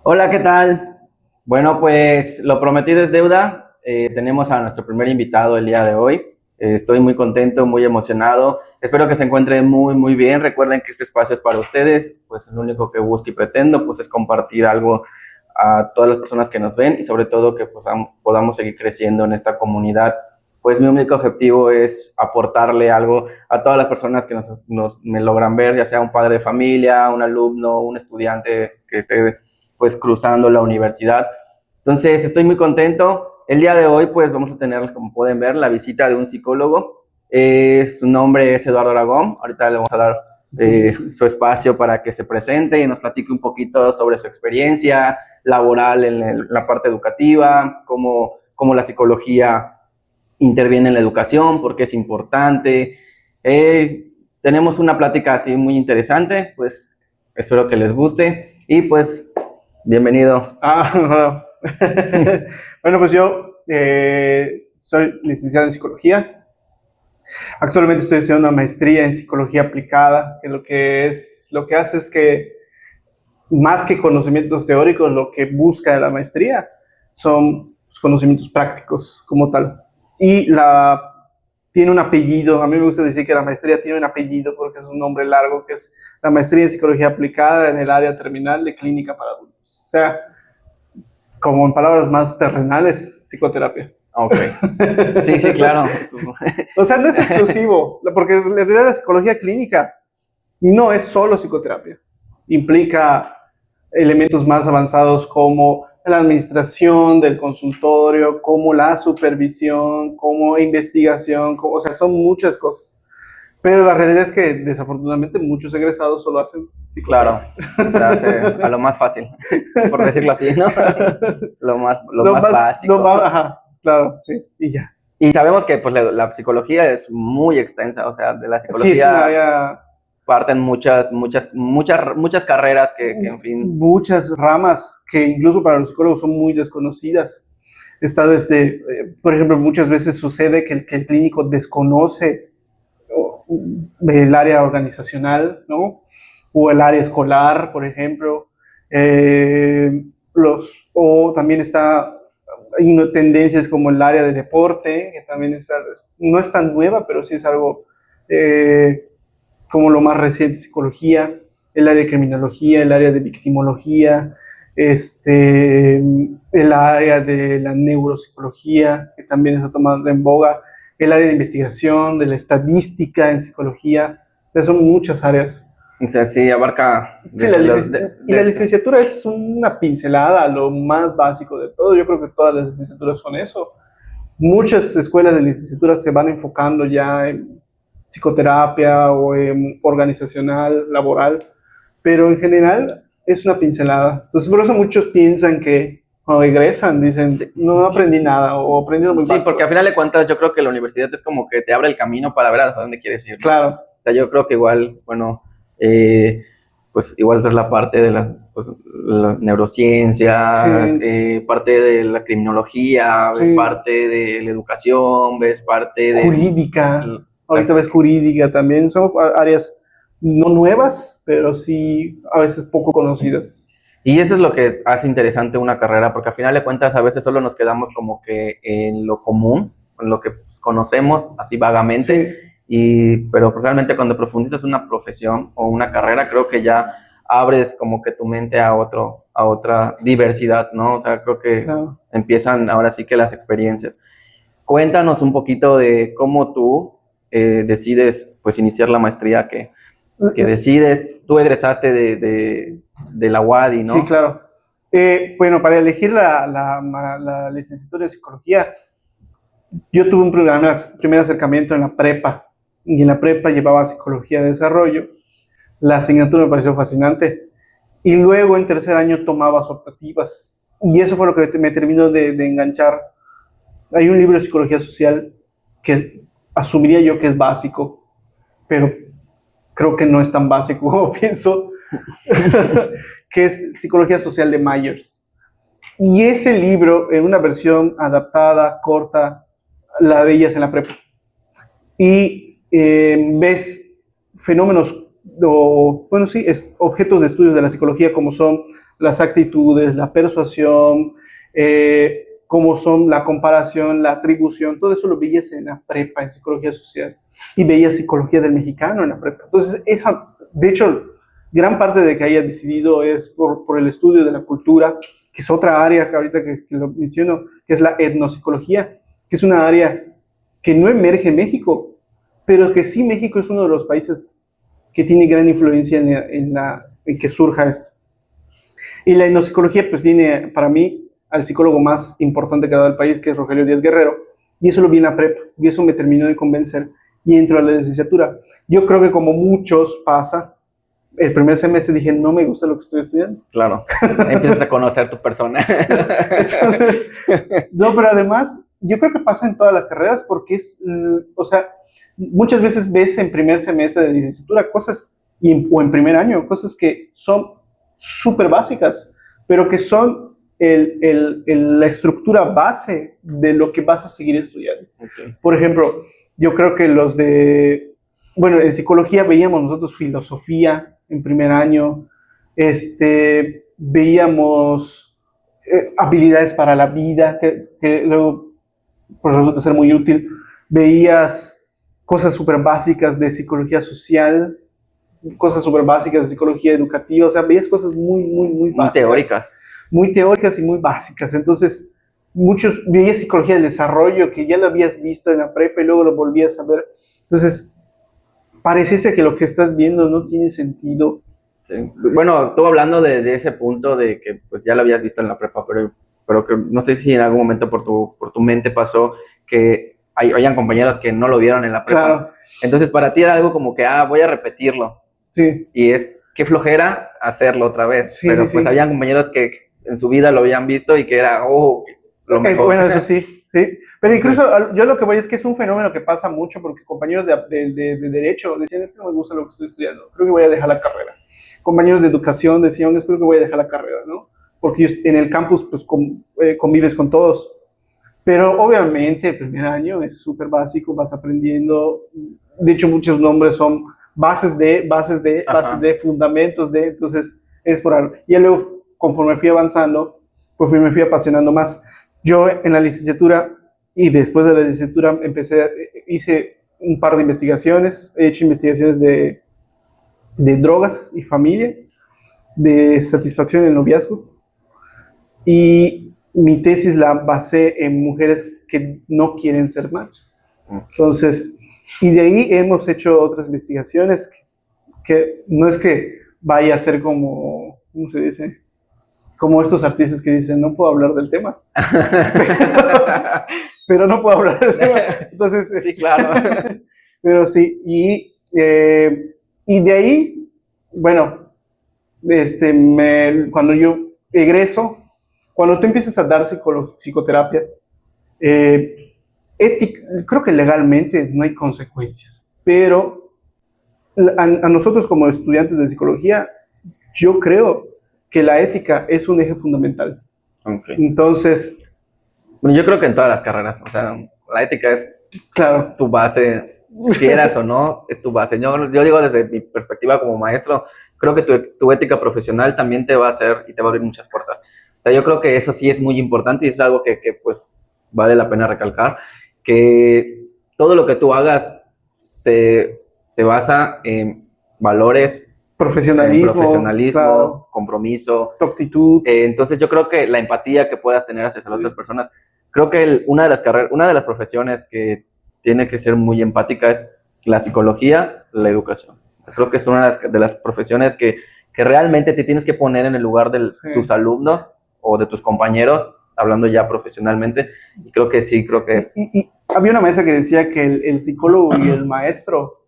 Hola, ¿qué tal? Bueno, pues lo prometido es deuda. Tenemos a nuestro primer invitado el día de hoy. Estoy muy contento, muy emocionado. Espero que se encuentren muy bien. Recuerden que este espacio es para ustedes. Pues lo único que busco y pretendo pues es compartir algo a todas las personas que nos ven y sobre todo que pues, podamos seguir creciendo en esta comunidad. Pues mi único objetivo es aportarle algo a todas las personas que me logran ver, ya sea un padre de familia, un alumno, un estudiante que esté pues cruzando la universidad. Entonces estoy muy contento. El día de hoy pues vamos a tener, como pueden ver, la visita de un psicólogo. Su nombre es Eduardo Aragón. Ahorita le vamos a dar su espacio para que se presente y nos platique un poquito sobre su experiencia laboral en la parte educativa, cómo la psicología interviene en la educación, por qué es importante. Tenemos una plática así muy interesante, pues espero que les guste y pues bienvenido. No. Bueno, pues yo soy licenciado en psicología. Actualmente estoy estudiando una maestría en psicología aplicada, que lo que hace es que más que conocimientos teóricos, lo que busca la maestría son conocimientos prácticos como tal. Y tiene un apellido, a mí me gusta decir que la maestría tiene un apellido porque es un nombre largo, que es la maestría en psicología aplicada en el área terminal de clínica para adultos. O sea, como en palabras más terrenales, psicoterapia. Ok. Sí, sí, claro. O sea, no es exclusivo, porque en realidad la psicología clínica no es solo psicoterapia. Implica elementos más avanzados como la administración del consultorio, como la supervisión, como investigación, o sea, son muchas cosas. Pero la realidad es que desafortunadamente muchos egresados solo hacen psicoterapia. Claro, se hace a lo más fácil, por decirlo así, ¿no? Lo más básico. Ajá, claro, sí, y ya. Y sabemos que pues la psicología es muy extensa, o sea, de la Sí, es una psicología área, parten muchas carreras que en fin. muchas ramas que incluso para los psicólogos son muy desconocidas. Está por ejemplo, muchas veces sucede que el clínico desconoce el área organizacional, ¿no? O el área escolar, por ejemplo. O también hay tendencias como el área de deporte, que también no es tan nueva, pero sí es algo como lo más reciente, psicología, el área de criminología, el área de victimología, el área de la neuropsicología, que también está tomando en boga, el área de investigación, de la estadística en psicología, o sea, son muchas áreas. O sea, sí, abarca Sí, desde la licenciatura es una pincelada a lo más básico de todo. Yo creo que todas las licenciaturas son eso. Muchas escuelas de licenciatura se van enfocando ya en psicoterapia o en organizacional, laboral, pero en general es una pincelada. Entonces, por eso muchos piensan que cuando egresan dicen, sí, no aprendí nada o aprendí muy sí, básico. porque a final de cuentas yo creo que la universidad es como que te abre el camino para ver hasta dónde quieres ir, ¿no? Claro. O sea, yo creo que igual, bueno, pues igual es la parte de las neurociencias, Sí. parte de la criminología, ves Sí. parte de la educación, ves parte de... Jurídica. O sea, Ahorita ves jurídica también. Son áreas no nuevas, pero sí a veces poco conocidas. y eso es lo que hace interesante una carrera, porque al final de cuentas a veces solo nos quedamos como que en lo común, en lo que pues, conocemos así vagamente, Sí. pero realmente cuando profundizas una profesión o una carrera, creo que ya abres como que tu mente a otra diversidad, ¿no? O sea, creo que Claro. empiezan ahora sí que las experiencias. Cuéntanos un poquito de cómo tú decides pues iniciar la maestría que decides. Tú egresaste de la UADY, ¿no? Sí, claro. Bueno, para elegir la licenciatura de psicología, yo tuve un primer acercamiento en la prepa, y en la prepa llevaba psicología de desarrollo. La asignatura me pareció fascinante. Y luego en tercer año tomaba optativas. Y eso fue lo que me terminó de enganchar. Hay un libro de psicología social que asumiría yo que es básico, pero creo que no es tan básico como pienso, que es Psicología Social de Myers. Y ese libro, en una versión adaptada, corta, la veías en la prepa. Y ves fenómenos, bueno, sí, objetos de estudios de la psicología como son las actitudes, la persuasión, cómo son la comparación, la atribución, todo eso lo veías en la prepa, en psicología social, y veías psicología del mexicano en la prepa. Entonces, de hecho, gran parte de que haya decidido es por el estudio de la cultura, que es otra área que ahorita que lo menciono, que es la etnopsicología, que es una área que no emerge en México, pero que sí México es uno de los países que tiene gran influencia en que surja esto. Y la etnopsicología pues tiene para mí al psicólogo más importante que ha dado el país, que es Rogelio Díaz Guerrero, y eso lo vi en la prepa, y eso me terminó de convencer, y entro a la licenciatura. Yo creo que como muchos pasa, el primer semestre dije, no me gusta lo que estoy estudiando. Claro, empiezas a conocer tu persona. Entonces, no, pero además, yo creo que pasa en todas las carreras, porque o sea, muchas veces ves en primer semestre de licenciatura cosas, o en primer año, cosas que son súper básicas, pero que son la estructura base de lo que vas a seguir estudiando. Okay. Por ejemplo, yo creo que bueno, en psicología veíamos nosotros filosofía en primer año, veíamos habilidades para la vida, que luego pues, resulta ser muy útil. Veías cosas súper básicas de psicología social, cosas súper básicas de psicología educativa, o sea, veías cosas muy básicas. Muy teóricas. Muy teóricas y muy básicas. Entonces, veías psicología del desarrollo, que ya lo habías visto en la prepa y luego lo volvías a ver. Entonces, pareciese que lo que estás viendo no tiene sentido. Sí. Bueno, tú hablando de ese punto de que pues ya lo habías visto en la prepa, pero que no sé si en algún momento por tu mente pasó que hayan compañeros que no lo vieron en la prepa. Claro. Entonces para ti era algo como que, voy a repetirlo. Sí. Y qué flojera hacerlo otra vez. Sí, pero sí, pues sí. habían compañeros que en su vida lo habían visto y que era, lo mejor. Bueno, eso sí, sí. Pero incluso yo lo que voy es que es un fenómeno que pasa mucho porque compañeros de derecho decían, es que no me gusta lo que estoy estudiando, creo que voy a dejar la carrera. Compañeros de educación decían, creo que voy a dejar la carrera, ¿no? Porque en el campus pues convives con todos. Pero obviamente el primer año es súper básico, vas aprendiendo. De hecho, muchos nombres son bases de, fundamentos de, entonces es por algo. Y luego, conforme fui avanzando, pues me fui apasionando más. Yo en la licenciatura y después de la licenciatura hice un par de investigaciones, he hecho investigaciones de drogas y familia, de satisfacción en el noviazgo, y mi tesis la basé en mujeres que no quieren ser madres. Entonces, y de ahí hemos hecho otras investigaciones que no es que vaya a ser como, ¿cómo se dice? Como estos artistas que dicen, no puedo hablar del tema. pero no puedo hablar del tema. Entonces, sí, claro. Pero sí, y de ahí, bueno, cuando yo egreso, cuando tú empiezas a dar psicoterapia, creo que legalmente no hay consecuencias, pero a nosotros como estudiantes de psicología, yo creo que la ética es un eje fundamental. Okay. Entonces... Bueno, yo creo que en todas las carreras, o sea, la ética es claro, tu base, quieras o no, es tu base. Yo digo desde mi perspectiva como maestro, creo que tu ética profesional también te va a hacer y te va a abrir muchas puertas. O sea, yo creo que eso sí es muy importante y es algo que pues vale la pena recalcar, que todo lo que tú hagas se basa en valores, profesionalismo, claro, compromiso, tu actitud. Entonces yo creo que la empatía que puedas tener hacia las otras personas, creo que una de las profesiones que tiene que ser muy empática es la psicología, la educación. O sea, creo que es una de las profesiones que realmente te tienes que poner en el lugar de tus alumnos o de tus compañeros, hablando ya profesionalmente, y creo que sí, creo que... Y había una maestra que decía que el psicólogo y el maestro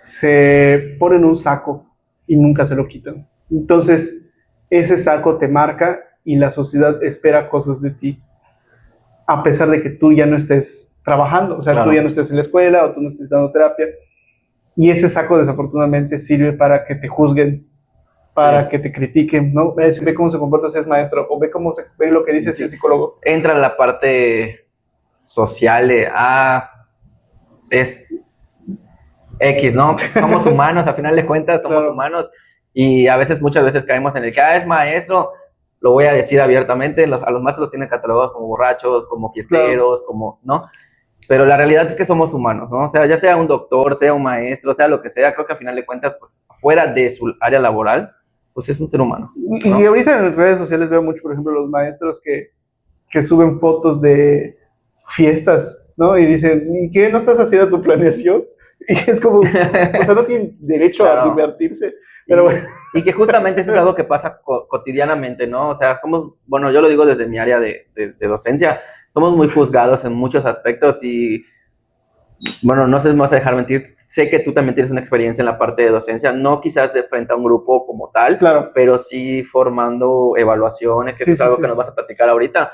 se ponen un saco y nunca se lo quitan. Entonces, ese saco te marca y la sociedad espera cosas de ti, a pesar de que tú ya no estés trabajando, o sea, claro, tú ya no estés en la escuela o tú no estés dando terapia. Y ese saco, desafortunadamente, sirve para que te juzguen, para que te critiquen, ¿no? Ve cómo se comporta si es maestro, o ve cómo ve lo que dice si es psicólogo. Entra la parte social de, es X, ¿no? Somos humanos, a final de cuentas somos humanos, Y a veces, muchas veces caemos en el que, es maestro, lo voy a decir abiertamente, a los maestros los tienen catalogados como borrachos, como fiesteros, como, ¿no? Pero la realidad es que somos humanos, ¿no? O sea, ya sea un doctor, sea un maestro, sea lo que sea, creo que al final de cuentas, pues, fuera de su área laboral, pues es un ser humano, ¿no? Y ahorita en las redes sociales veo mucho, por ejemplo, los maestros que suben fotos de fiestas, ¿no? Y dicen, ¿y qué? ¿No estás haciendo tu planeación? Y es como, o sea, no tienen derecho a Claro. divertirse. Pero bueno. Y que justamente eso es algo que pasa cotidianamente, ¿no? O sea, somos, bueno, yo lo digo desde mi área de docencia, somos muy juzgados en muchos aspectos y, bueno, no sé, me vas a dejar mentir, sé que tú también tienes una experiencia en la parte de docencia, no quizás de frente a un grupo como tal, Claro. pero sí formando evaluaciones, que Sí, eso es sí, algo sí. que nos vas a platicar ahorita.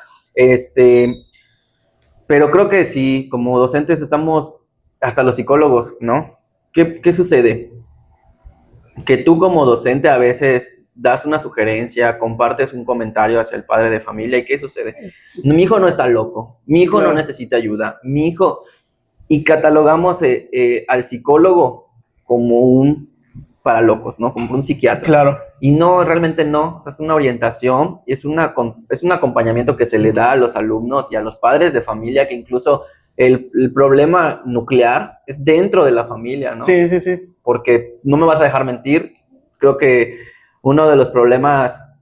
Pero creo que sí, como docentes estamos, hasta los psicólogos, ¿no? ¿Qué sucede? Que tú como docente a veces das una sugerencia, compartes un comentario hacia el padre de familia y ¿qué sucede? Mi hijo no está loco, mi hijo no Claro. necesita ayuda, mi hijo... Y catalogamos al psicólogo como un para locos, ¿no? Como un psiquiatra. Claro. Y no, realmente no. O sea, es una orientación, es un acompañamiento que se le da a los alumnos y a los padres de familia, que incluso el problema nuclear es dentro de la familia, ¿no? Sí, sí, sí. Porque no me vas a dejar mentir, creo que uno de los problemas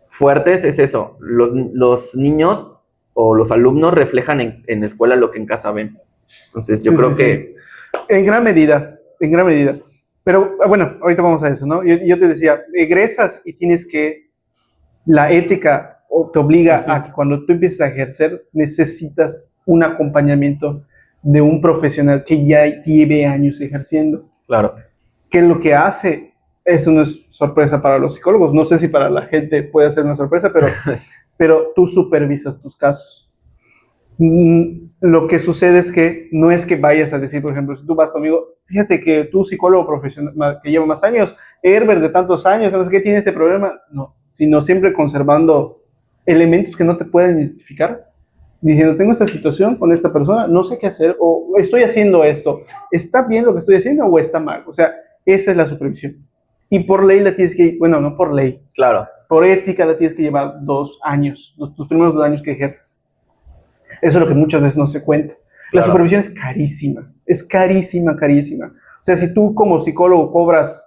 fuertes es eso, los niños o los alumnos reflejan en la escuela lo que en casa ven. Entonces yo Sí, creo sí, que... sí. En gran medida, en gran medida. Pero bueno, ahorita vamos a eso, ¿no? Yo te decía, egresas y tienes que, la ética te obliga a que cuando tú empieces a ejercer, necesitas un acompañamiento de un profesional que ya lleve años ejerciendo. Claro. Que lo que hace, eso no es sorpresa para los psicólogos, no sé si para la gente puede ser una sorpresa, pero tú supervisas tus casos. Lo que sucede es que no es que vayas a decir, por ejemplo, si tú vas conmigo, fíjate que tú, psicólogo profesional que lleva más años, Herbert de tantos años, no sé qué, tiene este problema, no, sino siempre conservando elementos que no te pueden identificar, diciendo, tengo esta situación con esta persona, no sé qué hacer, o estoy haciendo esto, ¿está bien lo que estoy haciendo o está mal? O sea, esa es la supervisión. Y por ley la tienes que, bueno, no por ley, claro, por ética la tienes que llevar 2 años, tus primeros 2 años que ejerces. Eso es lo que muchas veces no se cuenta. La supervisión es carísima, carísima. O sea, si tú como psicólogo cobras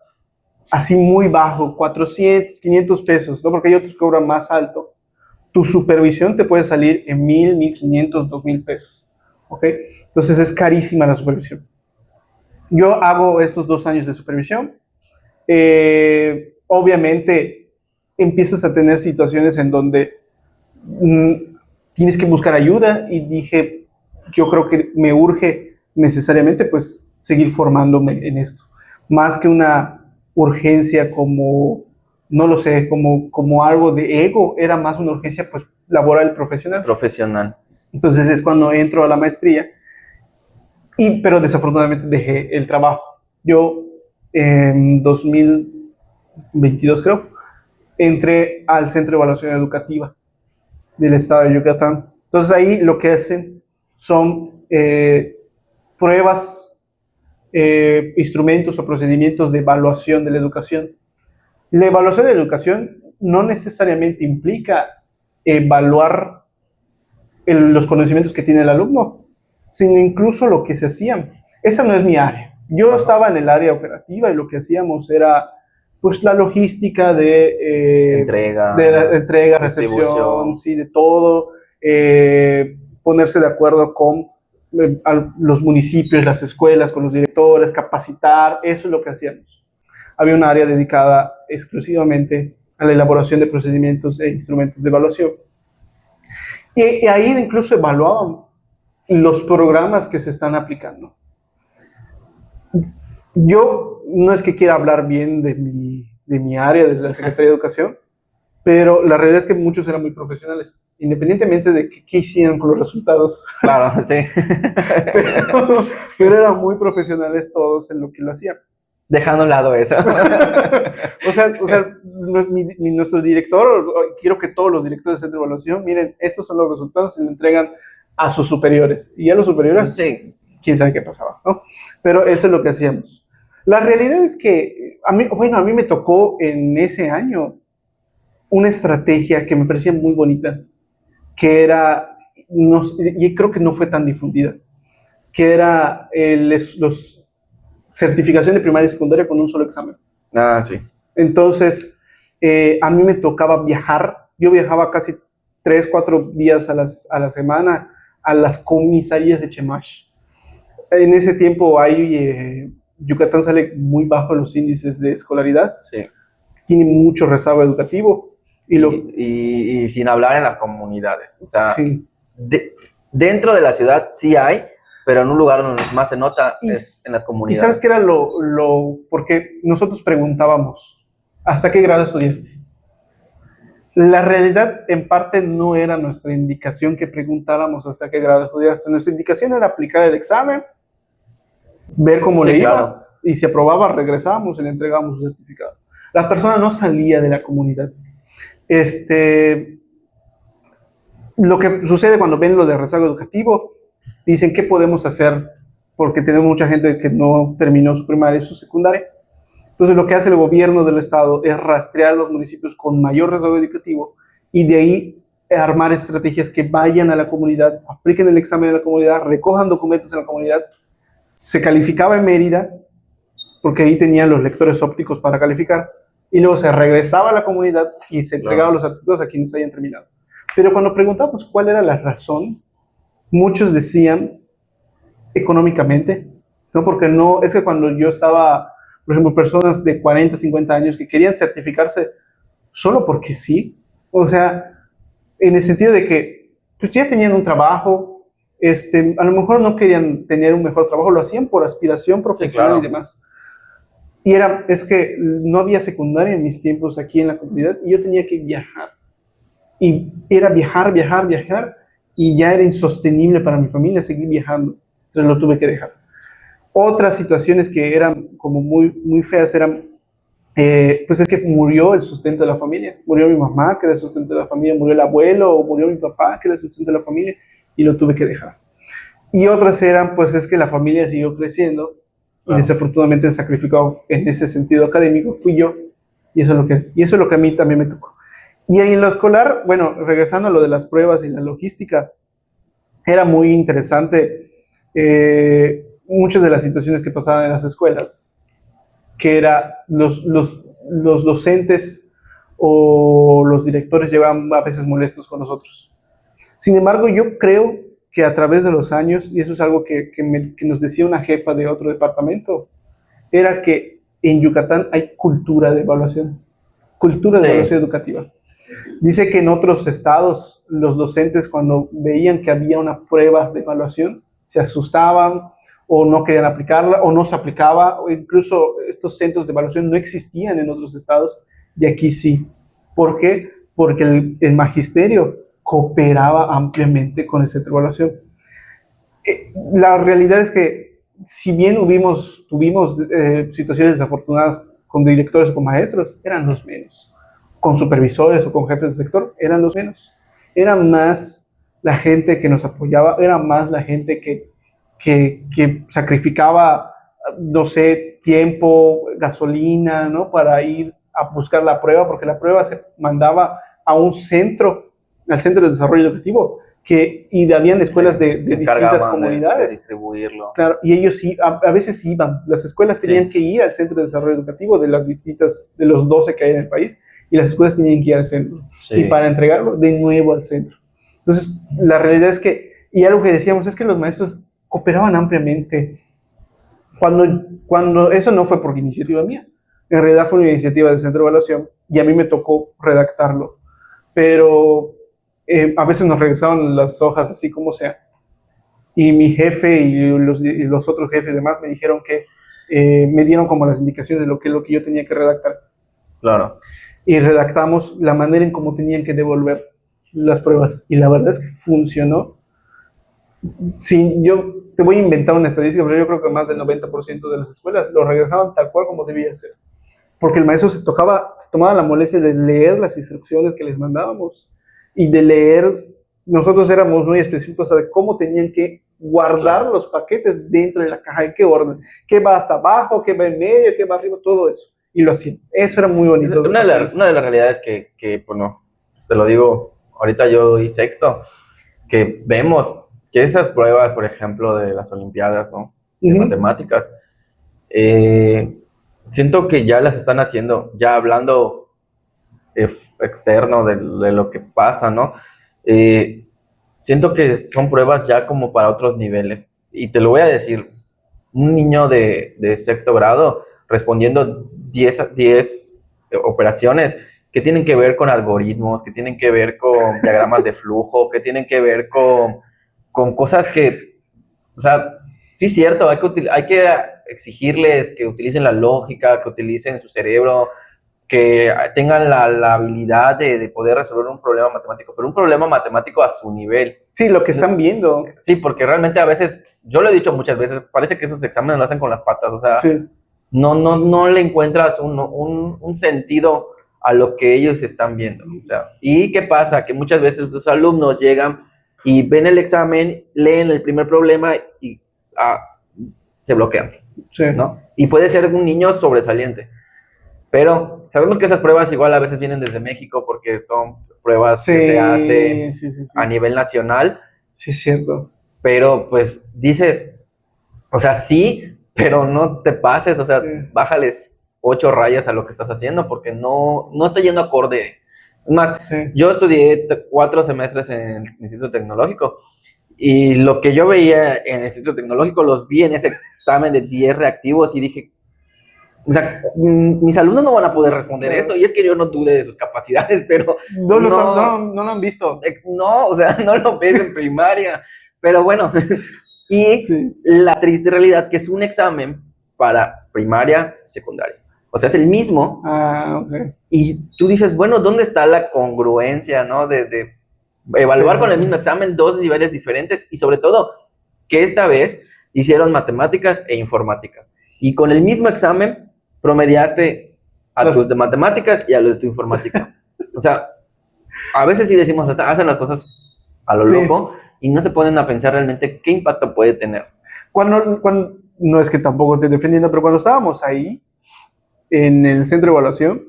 así muy bajo, 400, 500 pesos, ¿no? Porque hay otros que cobran más alto, tu supervisión te puede salir en 1,000, 1,500, 2,000 pesos. ¿Ok? Entonces es carísima la supervisión. Yo hago estos 2 años de supervisión. Obviamente empiezas a tener situaciones en donde tienes que buscar ayuda y dije, yo creo que me urge necesariamente pues seguir formándome en esto. Más que una urgencia como, no lo sé, como algo de ego, era más una urgencia pues laboral, profesional. Profesional. Entonces es cuando entro a la maestría, pero desafortunadamente dejé el trabajo. Yo en 2022 creo, entré al Centro de Evaluación Educativa del estado de Yucatán. Entonces ahí lo que hacen son pruebas, instrumentos o procedimientos de evaluación de la educación. La evaluación de la educación no necesariamente implica evaluar los conocimientos que tiene el alumno, sino incluso lo que se hacían. Esa no es mi área. Yo estaba en el área operativa y lo que hacíamos era pues la logística de entrega, recepción, sí, de todo, ponerse de acuerdo con los municipios, las escuelas, con los directores, capacitar, eso es lo que hacíamos. Había un área dedicada exclusivamente a la elaboración de procedimientos e instrumentos de evaluación. Y ahí incluso evaluaban los programas que se están aplicando. Yo no es que quiera hablar bien de mi área, de la Secretaría de Educación, pero la realidad es que muchos eran muy profesionales, independientemente de qué hicieran con los resultados. Claro, sí. pero eran muy profesionales todos en lo que lo hacían. Dejando a un lado eso. o sea nuestro director, quiero que todos los directores de centro de evaluación, miren, estos son los resultados y lo entregan a sus superiores. Y a los superiores, sí, quién sabe qué pasaba, ¿no? Pero eso es lo que hacíamos. La realidad es que a mí me tocó en ese año una estrategia que me parecía muy bonita, que era, y creo que no fue tan difundida, que era los certificación de primaria y secundaria con un solo examen. Ah, sí. Entonces, a mí me tocaba viajar. Yo viajaba casi 3, 4 días a la semana a las comisarías de Chemash. En ese tiempo ahí Yucatán sale muy bajo en los índices de escolaridad, Sí. tiene mucho rezago educativo. Y sin hablar en las comunidades. O sea, Sí. Dentro de la ciudad sí hay, pero en un lugar donde más se nota es en las ¿Y comunidades. sabes qué era porque nosotros preguntábamos, ¿hasta qué grado estudiaste? La realidad, en parte, no era nuestra indicación que preguntáramos hasta qué grado estudiaste. Nuestra indicación era aplicar el examen, ver cómo Sí, le iba, claro. y si aprobaba, regresábamos y le entregábamos su certificado. La persona no salía de la comunidad. Lo que sucede cuando ven lo de rezago educativo, dicen, ¿qué podemos hacer? Porque tenemos mucha gente que no terminó su primaria y su secundaria. Entonces, lo que hace el gobierno del estado es rastrear los municipios con mayor rezago educativo y de ahí armar estrategias que vayan a la comunidad, apliquen el examen en la comunidad, recojan documentos en la comunidad. Se calificaba en Mérida, porque ahí tenían los lectores ópticos para calificar, y luego se regresaba a la comunidad y se entregaban los certificados a quienes hayan terminado. Pero cuando preguntamos cuál era la razón, muchos decían económicamente, ¿no? Porque no, es que cuando yo estaba, por ejemplo, personas de 40, 50 años que querían certificarse solo porque sí, o sea, en el sentido de que pues ya tenían un trabajo, a lo mejor no querían tener un mejor trabajo, lo hacían por aspiración profesional, sí, claro, y demás. Y es que no había secundaria en mis tiempos aquí en la comunidad y yo tenía que viajar. Y era viajar, viajar, viajar, y ya era insostenible para mi familia seguir viajando. Entonces lo tuve que dejar. Otras situaciones que eran como muy, muy feas eran, pues es que murió el sustento de la familia. Murió mi mamá, que era el sustento de la familia, murió el abuelo, o murió mi papá, que era el sustento de la familia, y lo tuve que dejar. Y otras eran, pues es que la familia siguió creciendo, y desafortunadamente el sacrificado en ese sentido académico fui yo, y eso es lo que a mí también me tocó. Y en lo escolar, bueno, regresando a lo de las pruebas y la logística, era muy interesante muchas de las situaciones que pasaban en las escuelas, que era los docentes o los directores llegaban a veces molestos con nosotros. Sin embargo, yo creo que a través de los años, y eso es algo que nos decía una jefa de otro departamento, era que en Yucatán hay cultura de evaluación, cultura de evaluación educativa. Dice que en otros estados los docentes cuando veían que había una prueba de evaluación se asustaban o no querían aplicarla o no se aplicaba, o incluso estos centros de evaluación no existían en otros estados y aquí sí. ¿Por qué? Porque el magisterio cooperaba ampliamente con el centro de evaluación. La realidad es que si bien tuvimos situaciones desafortunadas con directores o con maestros, eran los menos. Con supervisores o con jefes de sector, eran los menos. Era más la gente que nos apoyaba, era más la gente que sacrificaba, no sé, tiempo, gasolina, ¿no? Para ir a buscar la prueba, porque la prueba se mandaba a un centro, al Centro de Desarrollo Educativo, y habían escuelas de distintas comunidades. De distribuirlo. Claro, y ellos sí, a veces iban, las escuelas tenían que ir al Centro de Desarrollo Educativo de los 12 que hay en el país, y las escuelas tenían que ir al centro, y para entregarlo de nuevo al centro. Entonces, la realidad es que, y algo que decíamos, es que los maestros cooperaban ampliamente. Cuando eso no fue por iniciativa mía, en realidad fue una iniciativa del Centro de Evaluación, y a mí me tocó redactarlo. Pero a veces nos regresaban las hojas así como sea. Y mi jefe y los otros jefes y demás me dijeron que me dieron como las indicaciones de lo que yo tenía que redactar. Claro. Y redactamos la manera en cómo tenían que devolver las pruebas. Y la verdad es que funcionó. Sí, yo te voy a inventar una estadística, pero yo creo que más del 90% de las escuelas lo regresaban tal cual como debía ser. Porque el maestro se tomaba la molestia de leer las instrucciones que les mandábamos y de leer. Nosotros éramos muy específicos de cómo tenían que guardar los paquetes dentro de la caja, en qué orden, qué va hasta abajo, qué va en medio, qué va arriba, todo eso. Y lo hacían. Eso era muy bonito. Una de las realidades que, bueno, te lo digo, ahorita yo doy sexto, que vemos que esas pruebas, por ejemplo, de las Olimpiadas, ¿no? De matemáticas, siento que ya las están haciendo, ya hablando externo de lo que pasa, ¿no? Siento que son pruebas ya como para otros niveles. Y te lo voy a decir, un niño de sexto grado respondiendo 10 operaciones que tienen que ver con algoritmos, que tienen que ver con diagramas de flujo, que tienen que ver con cosas que, o sea, sí es cierto, hay que exigirles que utilicen la lógica, que utilicen su cerebro, que tengan la habilidad de poder resolver un problema matemático, pero un problema matemático a su nivel. Sí, lo que están viendo. Sí, porque realmente a veces, yo lo he dicho muchas veces, parece que esos exámenes lo hacen con las patas, o sea, Sí. no le encuentras un sentido a lo que ellos están viendo. O sea, ¿y qué pasa? Que muchas veces los alumnos llegan y ven el examen, leen el primer problema y se bloquean, Sí. ¿no? Y puede ser un niño sobresaliente. Pero sabemos que esas pruebas igual a veces vienen desde México porque son pruebas que se hacen a nivel nacional. Sí, es cierto. Pero pues dices, o sea, sí, pero no te pases, o sea, bájales 8 rayas a lo que estás haciendo porque no está yendo acorde. Es más, yo estudié 4 semestres en el Instituto Tecnológico y lo que yo veía en el Instituto Tecnológico los vi en ese examen de 10 reactivos y dije, o sea, mis alumnos no van a poder responder esto, y es que yo no dude de sus capacidades, pero no lo han visto. No, o sea, no lo ves en primaria, pero bueno. Y la triste realidad que es un examen para primaria, secundaria. O sea, es el mismo. Okay. Y tú dices, bueno, ¿dónde está la congruencia, no? De evaluar con el mismo examen 2 niveles diferentes y sobre todo que esta vez hicieron matemáticas e informática. Y con el mismo examen promediaste a tus de matemáticas y a los de tu informática. O sea, a veces sí decimos, hacen las cosas a lo loco y no se ponen a pensar realmente qué impacto puede tener. Cuando no es que tampoco esté defendiendo, pero cuando estábamos ahí, en el centro de evaluación,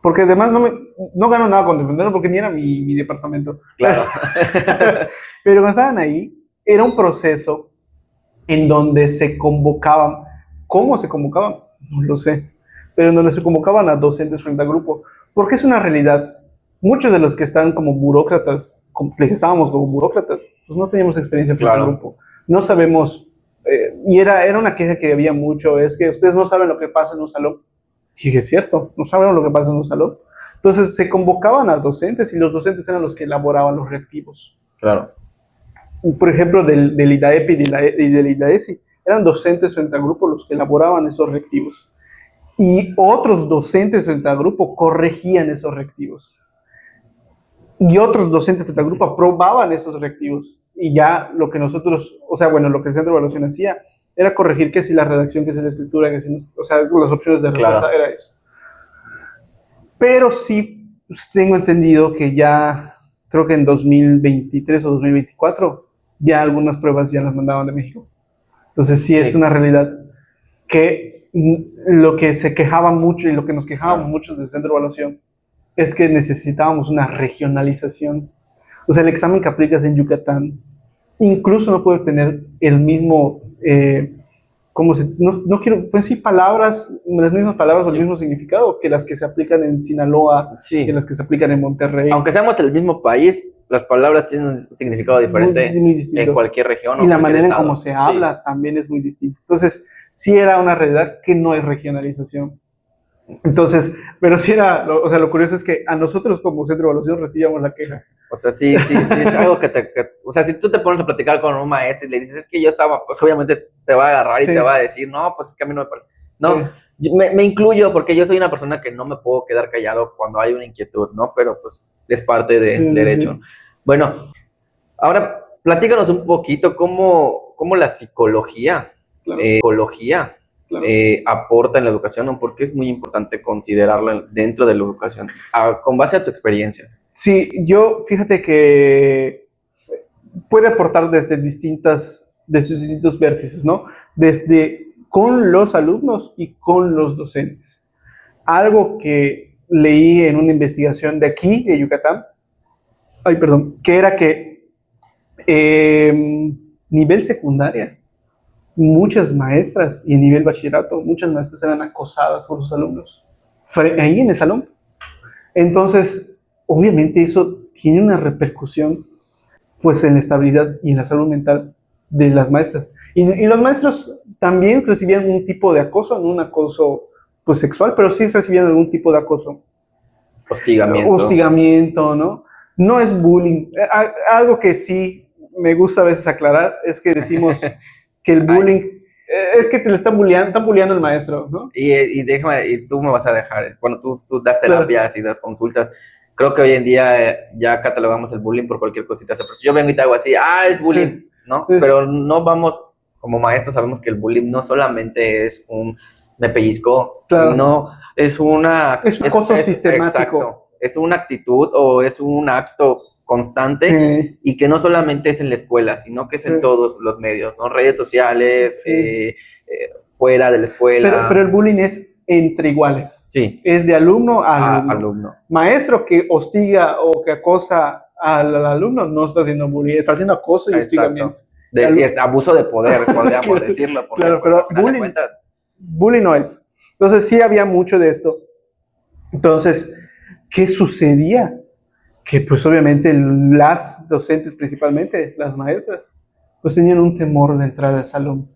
porque además no gano nada con defenderlo porque ni era mi departamento. Claro. Pero cuando estaban ahí, era un proceso en donde se convocaban. ¿Cómo se convocaban? No lo sé. Pero en donde se convocaban a docentes frente al grupo. Porque es una realidad. Muchos de los que están como burócratas, que estábamos como burócratas, pues no teníamos experiencia frente al grupo. No sabemos. Y era una queja que había mucho, es que ustedes no saben lo que pasa en un salón. Sí, es cierto, no saben lo que pasa en un salón. Entonces se convocaban a docentes y los docentes eran los que elaboraban los reactivos. Claro. Por ejemplo, del IDAEP y del IDAESI, eran docentes frente al grupo los que elaboraban esos reactivos. Y otros docentes frente al grupo corregían esos reactivos. Y otros docentes frente al grupo aprobaban esos reactivos. Y ya lo que nosotros, o sea, bueno, lo que el centro de evaluación hacía era corregir que si la redacción, que si la escritura, que si, o sea, las opciones de respuesta, era eso. Pero sí tengo entendido que ya, creo que en 2023 o 2024, ya algunas pruebas ya las mandaban de México. Entonces sí es una realidad que lo que se quejaba mucho y lo que nos quejábamos muchos del centro de evaluación es que necesitábamos una regionalización. O sea, el examen que aplicas en Yucatán incluso no puede tener el mismo, no quiero, pues sí, las mismas palabras o el mismo significado que las que se aplican en Sinaloa, que las que se aplican en Monterrey. Aunque seamos el mismo país, las palabras tienen un significado diferente muy en cualquier región. Y la manera en cómo se habla también es muy distinta. Entonces, sí era una realidad que no hay regionalización. Entonces, pero sí era, o sea, lo curioso es que a nosotros como centro de evaluación recibíamos la queja. O sea, sí, es algo que o sea, si tú te pones a platicar con un maestro y le dices, es que yo estaba, pues obviamente te va a agarrar y te va a decir, no, pues es que a mí no me parece. No, me incluyo porque yo soy una persona que no me puedo quedar callado cuando hay una inquietud, ¿no? Pero pues es parte del derecho. Bueno, ahora platícanos un poquito cómo la psicología, aporta en la educación, ¿no? Porque es muy importante considerarlo dentro de la educación, con base a tu experiencia. Sí, yo fíjate que puede aportar desde distintos vértices, ¿no? Desde con los alumnos y con los docentes. Algo que leí en una investigación de aquí, de Yucatán, que era que nivel secundaria, muchas maestras, y en nivel bachillerato, muchas maestras eran acosadas por sus alumnos, ahí en el salón. Entonces, obviamente eso tiene una repercusión pues en la estabilidad y en la salud mental de las maestras. Y los maestros también recibían un tipo de acoso, no un acoso pues sexual, pero sí recibían algún tipo de acoso. Hostigamiento, ¿no? No es bullying. Algo que sí me gusta a veces aclarar es que decimos que el bullying es que te le están bulleando al maestro, ¿no? Y déjame, y tú me vas a dejar, bueno, tú das terapias y das consultas. Creo que hoy en día ya catalogamos el bullying por cualquier cosita. Pero si yo vengo y te hago así, es bullying, sí, ¿no? Sí. Pero no vamos, como maestros sabemos que el bullying no solamente es un me pellizco, claro, sino es una... Es un acoso sistemático. Exacto, es una actitud o es un acto constante, sí, y que no solamente es en la escuela, sino que es en todos los medios, ¿no? Redes sociales, sí, fuera de la escuela. Pero el bullying es entre iguales. Sí. Es de alumno a alumno. Maestro que hostiga o que acosa al alumno no está haciendo bullying, está haciendo acoso y hostigamiento. Y abuso de poder, podríamos decirlo. Porque, claro, pero pues, bullying no es. Entonces sí había mucho de esto. Entonces, ¿qué sucedía? Que pues obviamente las docentes, principalmente las maestras, pues tenían un temor de entrar al salón.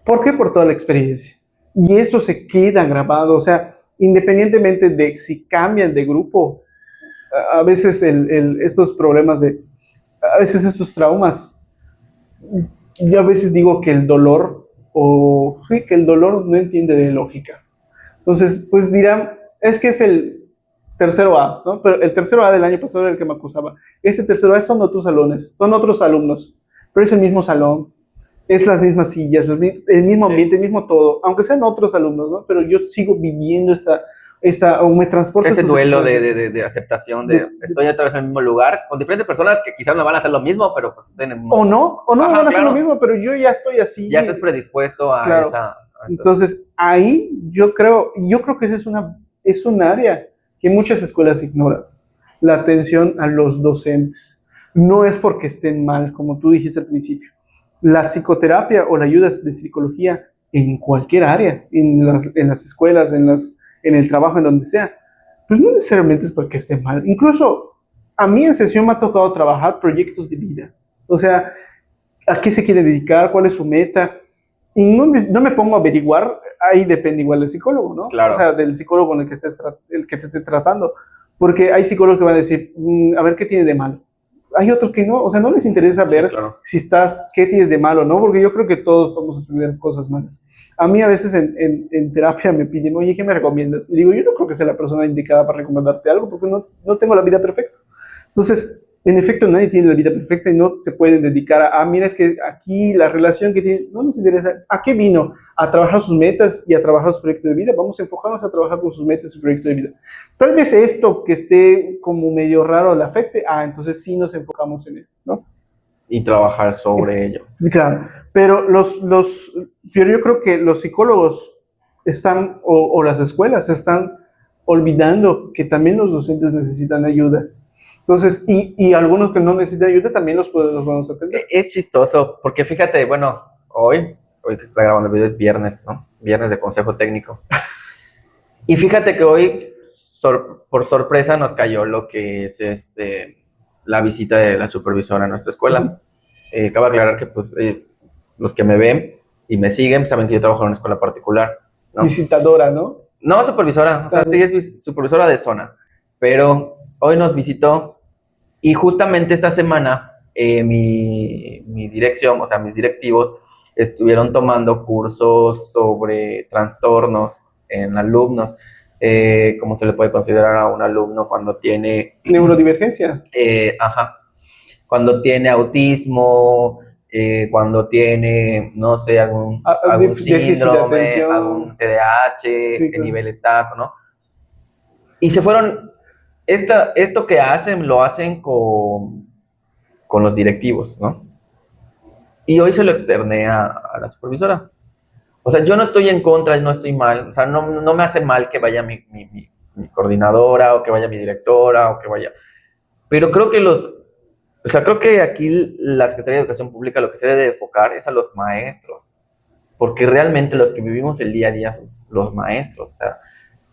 ¿Por qué? Por toda la experiencia. Y esto se queda grabado, o sea, independientemente de si cambian de grupo, a veces estos problemas a veces estos traumas, yo a veces digo que el dolor, que el dolor no entiende de lógica. Entonces, pues dirán, es que es el tercero A, ¿no? Pero el tercero A del año pasado era el que me acusaba. Este tercero A son otros salones, son otros alumnos, pero es el mismo salón, es las mismas sillas, el mismo ambiente, el mismo todo, aunque sean otros alumnos, ¿no? Pero yo sigo viviendo o me transporto. Ese duelo de aceptación, estoy otra vez en el mismo lugar, con diferentes personas que quizás me van a hacer lo mismo, pero pues estén en... O no me van a hacer lo mismo, pero yo ya estoy así. Ya estás predispuesto a claro, esa... Entonces, ahí yo creo que ese es un área que muchas escuelas ignoran, la atención a los docentes. No es porque estén mal, como tú dijiste al principio. La psicoterapia o la ayuda de psicología en cualquier área, en las escuelas, en el trabajo, en donde sea, pues no necesariamente es porque esté mal. Incluso a mí en sesión me ha tocado trabajar proyectos de vida. O sea, ¿a qué se quiere dedicar? ¿Cuál es su meta? Y no me pongo a averiguar, ahí depende igual del psicólogo, ¿no? Claro. O sea, del psicólogo con el que te esté tratando. Porque hay psicólogos que van a decir, a ver, ¿qué tiene de malo? Hay otros que no, o sea, no les interesa ver claro, qué tienes de malo, ¿no? Porque yo creo que todos vamos a tener cosas malas. A mí a veces en terapia me piden, oye, ¿qué me recomiendas? Y digo, yo no creo que sea la persona indicada para recomendarte algo porque no tengo la vida perfecta. Entonces, en efecto, nadie tiene la vida perfecta y no se pueden dedicar mira, es que aquí la relación que tiene, no nos interesa. ¿A qué vino? A trabajar sus metas y a trabajar su proyecto de vida. Vamos a enfocarnos a trabajar con sus metas y su proyecto de vida. Tal vez esto que esté como medio raro le afecte, entonces sí nos enfocamos en esto, ¿no? Y trabajar sobre ello. Claro, pero pero yo creo que los psicólogos están, o las escuelas están olvidando que también los docentes necesitan ayuda. Entonces, y algunos que no necesitan ayuda también los vamos a atender. Es chistoso, porque fíjate, bueno, hoy que se está grabando el video es viernes, ¿no? Viernes de consejo técnico. Y fíjate que hoy, por sorpresa, nos cayó lo que es la visita de la supervisora a nuestra escuela. Cabe aclarar que pues, los que me ven y me siguen saben que yo trabajo en una escuela particular, ¿no? Visitadora, ¿no? No, supervisora, o sea, sí es supervisora de zona, pero hoy nos visitó y justamente esta semana mi dirección, o sea, mis directivos estuvieron tomando cursos sobre trastornos en alumnos, cómo se le puede considerar a un alumno cuando tiene... Neurodivergencia. Cuando tiene autismo, cuando tiene, no sé, algún síndrome, algún TDAH, sí, qué nivel está, ¿no? Y se fueron, esto que hacen, lo hacen con con los directivos, ¿no? Y hoy se lo externé a la supervisora. O sea, yo no estoy en contra, no estoy mal, o sea, no me hace mal que vaya mi coordinadora o que vaya mi directora o que vaya... Pero creo que o sea, creo que aquí la Secretaría de Educación Pública lo que se debe de enfocar es a los maestros, porque realmente los que vivimos el día a día son los maestros. O sea,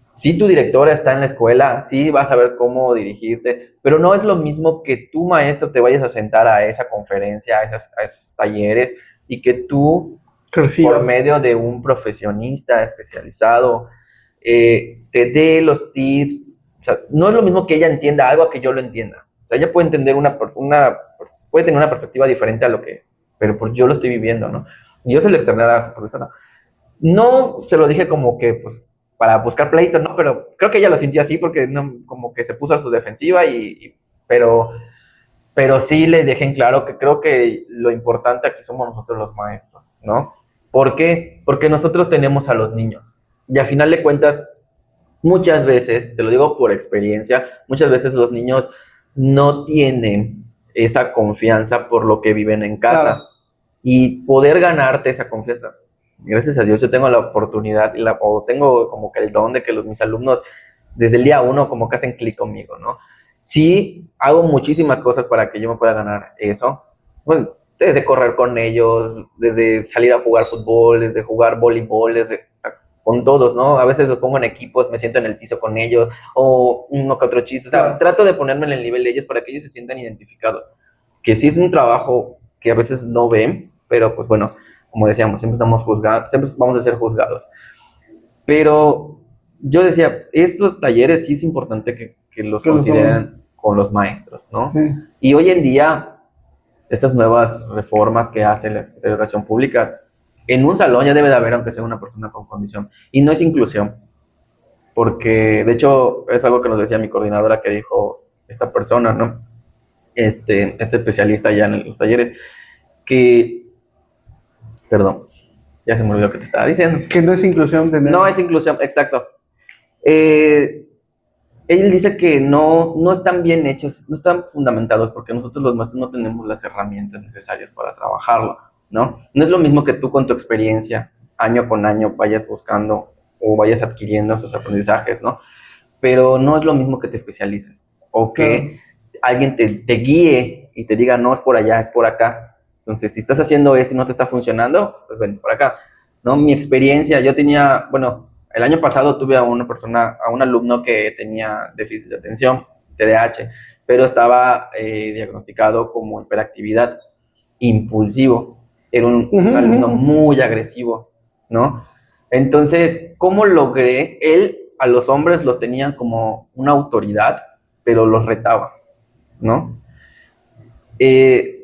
si tu directora está en la escuela, sí vas a ver cómo dirigirte, pero no es lo mismo que tu maestro te vayas a sentar a esa conferencia, a esos talleres, y que tú, Que por recibas. medio de un profesionista especializado, te dé los tips. O sea, no es lo mismo que ella entienda algo a que yo lo entienda. O sea, ella puede entender puede tener una perspectiva diferente a lo que, pero pues yo lo estoy viviendo, ¿no? Y yo se lo externé a su profesora. No se lo dije como que, pues, para buscar pleito, ¿no? Pero creo que ella lo sintió así porque no, como que se puso a su defensiva pero, pero sí le dejé en claro que creo que lo importante aquí somos nosotros los maestros, ¿no? ¿Por qué? Porque nosotros tenemos a los niños. Y a final de cuentas, muchas veces, te lo digo por experiencia, muchas veces los niños no tienen esa confianza por lo que viven en casa. Claro. Y poder ganarte esa confianza. Gracias a Dios yo tengo la oportunidad o tengo como que el don de que mis alumnos desde el día uno como que hacen clic conmigo, ¿no? Sí, hago muchísimas cosas para que yo me pueda ganar eso. Bueno, desde correr con ellos, desde salir a jugar fútbol, desde jugar voleibol, o sea, con todos, ¿no? A veces los pongo en equipos, me siento en el piso con ellos, o uno que otro chiste. O sea, Claro. trato de ponerme en el nivel de ellos para que ellos se sientan identificados. Que sí es un trabajo que a veces no ven, pero pues bueno, como decíamos, siempre estamos juzgados, siempre vamos a ser juzgados. Pero yo decía, estos talleres sí es importante que los Que los vamos. consideren con los maestros, ¿no? Sí. Y hoy en día, estas nuevas reformas que hace la Secretaría de Educación Pública, en un salón ya debe de haber, aunque sea una persona con condición. Y no es inclusión, porque de hecho es algo que nos decía mi coordinadora que dijo esta persona, ¿no? Este especialista ya en los talleres, que, perdón, ya se me olvidó lo que te estaba diciendo. Que no es inclusión tener. No es inclusión, exacto. Eh, Él dice que no están bien hechos, no están fundamentados, porque nosotros los maestros no tenemos las herramientas necesarias para trabajarlo, ¿no? No es lo mismo que tú con tu experiencia, año con año, vayas buscando o vayas adquiriendo esos aprendizajes, ¿no? Pero no es lo mismo que te especialices o que alguien te guíe y te diga, no es por allá, es por acá. Entonces, si estás haciendo esto y no te está funcionando, pues ven por acá, ¿no? Mi experiencia, yo tenía, bueno, el año pasado tuve a una persona, a un alumno que tenía déficit de atención, TDAH, pero estaba diagnosticado como hiperactividad, impulsivo. Era un alumno muy agresivo, ¿no? Entonces, ¿cómo logré? Él a los hombres los tenía como una autoridad, pero los retaba, ¿no? Eh,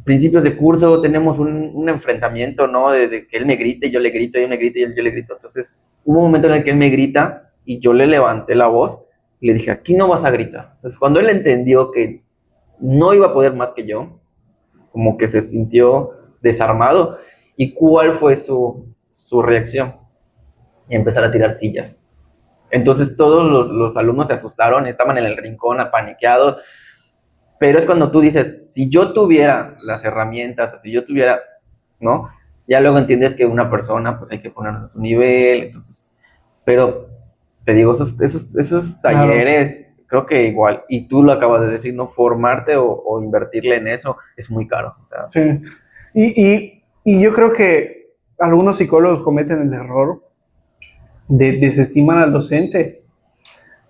Principios de curso tenemos un enfrentamiento, ¿no? De que él me grite, yo le grito, él me grita y yo le grito. Entonces, hubo un momento en el que él me grita y yo le levanté la voz y le dije, aquí no vas a gritar. Entonces, cuando él entendió que no iba a poder más que yo, como que se sintió desarmado. ¿Y cuál fue su reacción? Y empezar a tirar sillas. Entonces todos los alumnos se asustaron, estaban en el rincón apaniqueados, pero es cuando tú dices, si yo tuviera las herramientas, o si yo tuviera, ¿no? Ya luego entiendes que una persona, pues hay que ponernos a su nivel, entonces, pero te digo, esos talleres, claro, creo que igual, y tú lo acabas de decir, ¿no? Formarte o invertirle en eso es muy caro, o sea. Sí. Y yo creo que algunos psicólogos cometen el error de desestimar al docente,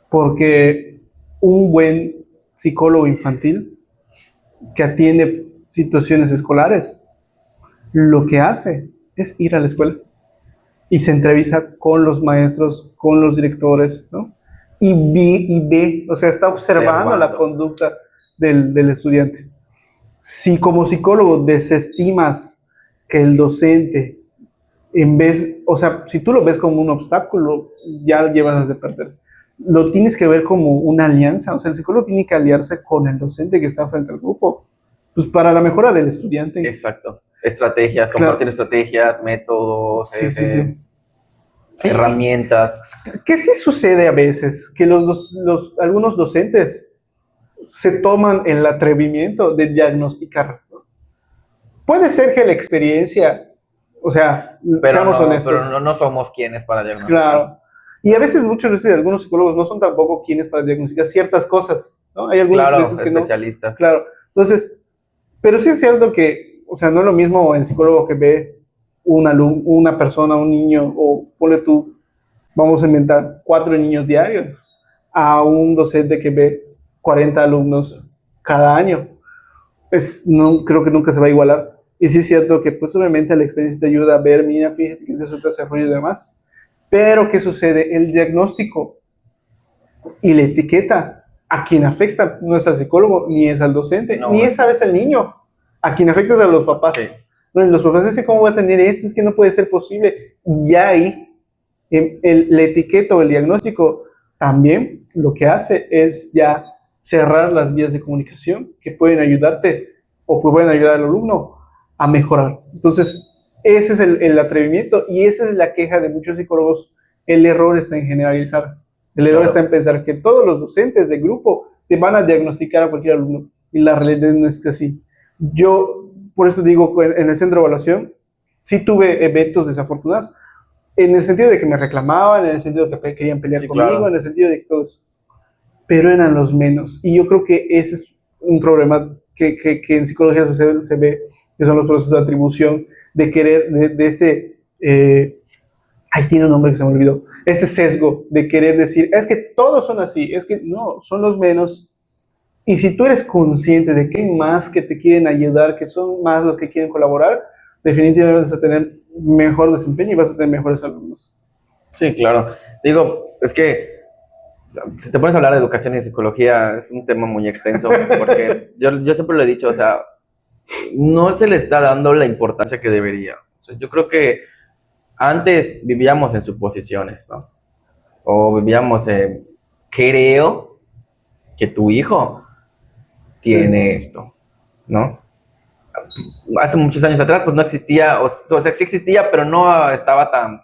porque un buen psicólogo infantil que atiende situaciones escolares, lo que hace es ir a la escuela y se entrevista con los maestros, con los directores, ¿no? Y ve, o sea, está observando la conducta del estudiante. Si como psicólogo desestimas que el docente, en vez, o sea, si tú lo ves como un obstáculo, ya llevas de perder. Lo tienes que ver como una alianza, o sea, el psicólogo tiene que aliarse con el docente que está frente al grupo, pues para la mejora del estudiante. Exacto. Estrategias, compartir, claro, estrategias, métodos, sí. Herramientas. ¿Qué sí sucede a veces? Que algunos docentes se toman el atrevimiento de diagnosticar, ¿no? Puede ser que la experiencia, o sea, Pero seamos no, honestos. pero no somos quienes para diagnosticar. Claro. Y a veces, muchas veces, algunos psicólogos no son tampoco quienes para diagnosticar ciertas cosas, ¿no? Hay algunas Claro, veces que no. especialistas. Claro. Entonces, pero sí es cierto que, o sea, no es lo mismo el psicólogo que ve una persona, un niño, o ponle tú, vamos a inventar 4 niños diarios, a un docente que ve 40 alumnos cada año. Pues no, creo que nunca se va a igualar. Y sí es cierto que, pues obviamente la experiencia te ayuda a ver, mira, fíjate que eso te desarrollo y demás. Pero, ¿qué sucede? El diagnóstico y la etiqueta a quien afecta no es al psicólogo, ni es al docente, No, ni es a veces al niño. A quien afecta es a los papás. Sí. No, y los papás dicen, ¿cómo va a tener esto? Es que no puede ser posible. Y ahí, la etiqueta o el diagnóstico también lo que hace es ya cerrar las vías de comunicación que pueden ayudarte o que pueden ayudar al alumno a mejorar. Entonces, ese es el atrevimiento y esa es la queja de muchos psicólogos. El error está en generalizar. El error está en pensar que todos los docentes de grupo te van a diagnosticar a cualquier alumno y la realidad no es que así. Yo, por eso digo, en el centro de evaluación, sí tuve eventos desafortunados, en el sentido de que me reclamaban, en el sentido de que querían pelear conmigo, claro. en el sentido de que todo eso. Pero eran los menos. Y yo creo que ese es un problema que en psicología social se ve, que son los procesos de atribución, de querer, de este, ahí tiene un nombre que se me olvidó, este sesgo de querer decir, es que todos son así, es que no, son los menos. Y si tú eres consciente de que hay más que te quieren ayudar, que son más los que quieren colaborar, definitivamente vas a tener mejor desempeño y vas a tener mejores alumnos. Sí, claro. Digo, es que o sea, si te pones a hablar de educación y psicología, es un tema muy extenso, porque yo siempre lo he dicho, o sea, no se le está dando la importancia que debería. O sea, yo creo que antes vivíamos en suposiciones, ¿no? O vivíamos en, creo que tu hijo tiene esto, ¿no? Hace muchos años atrás, pues no existía, o sea, sí existía, pero no estaba tan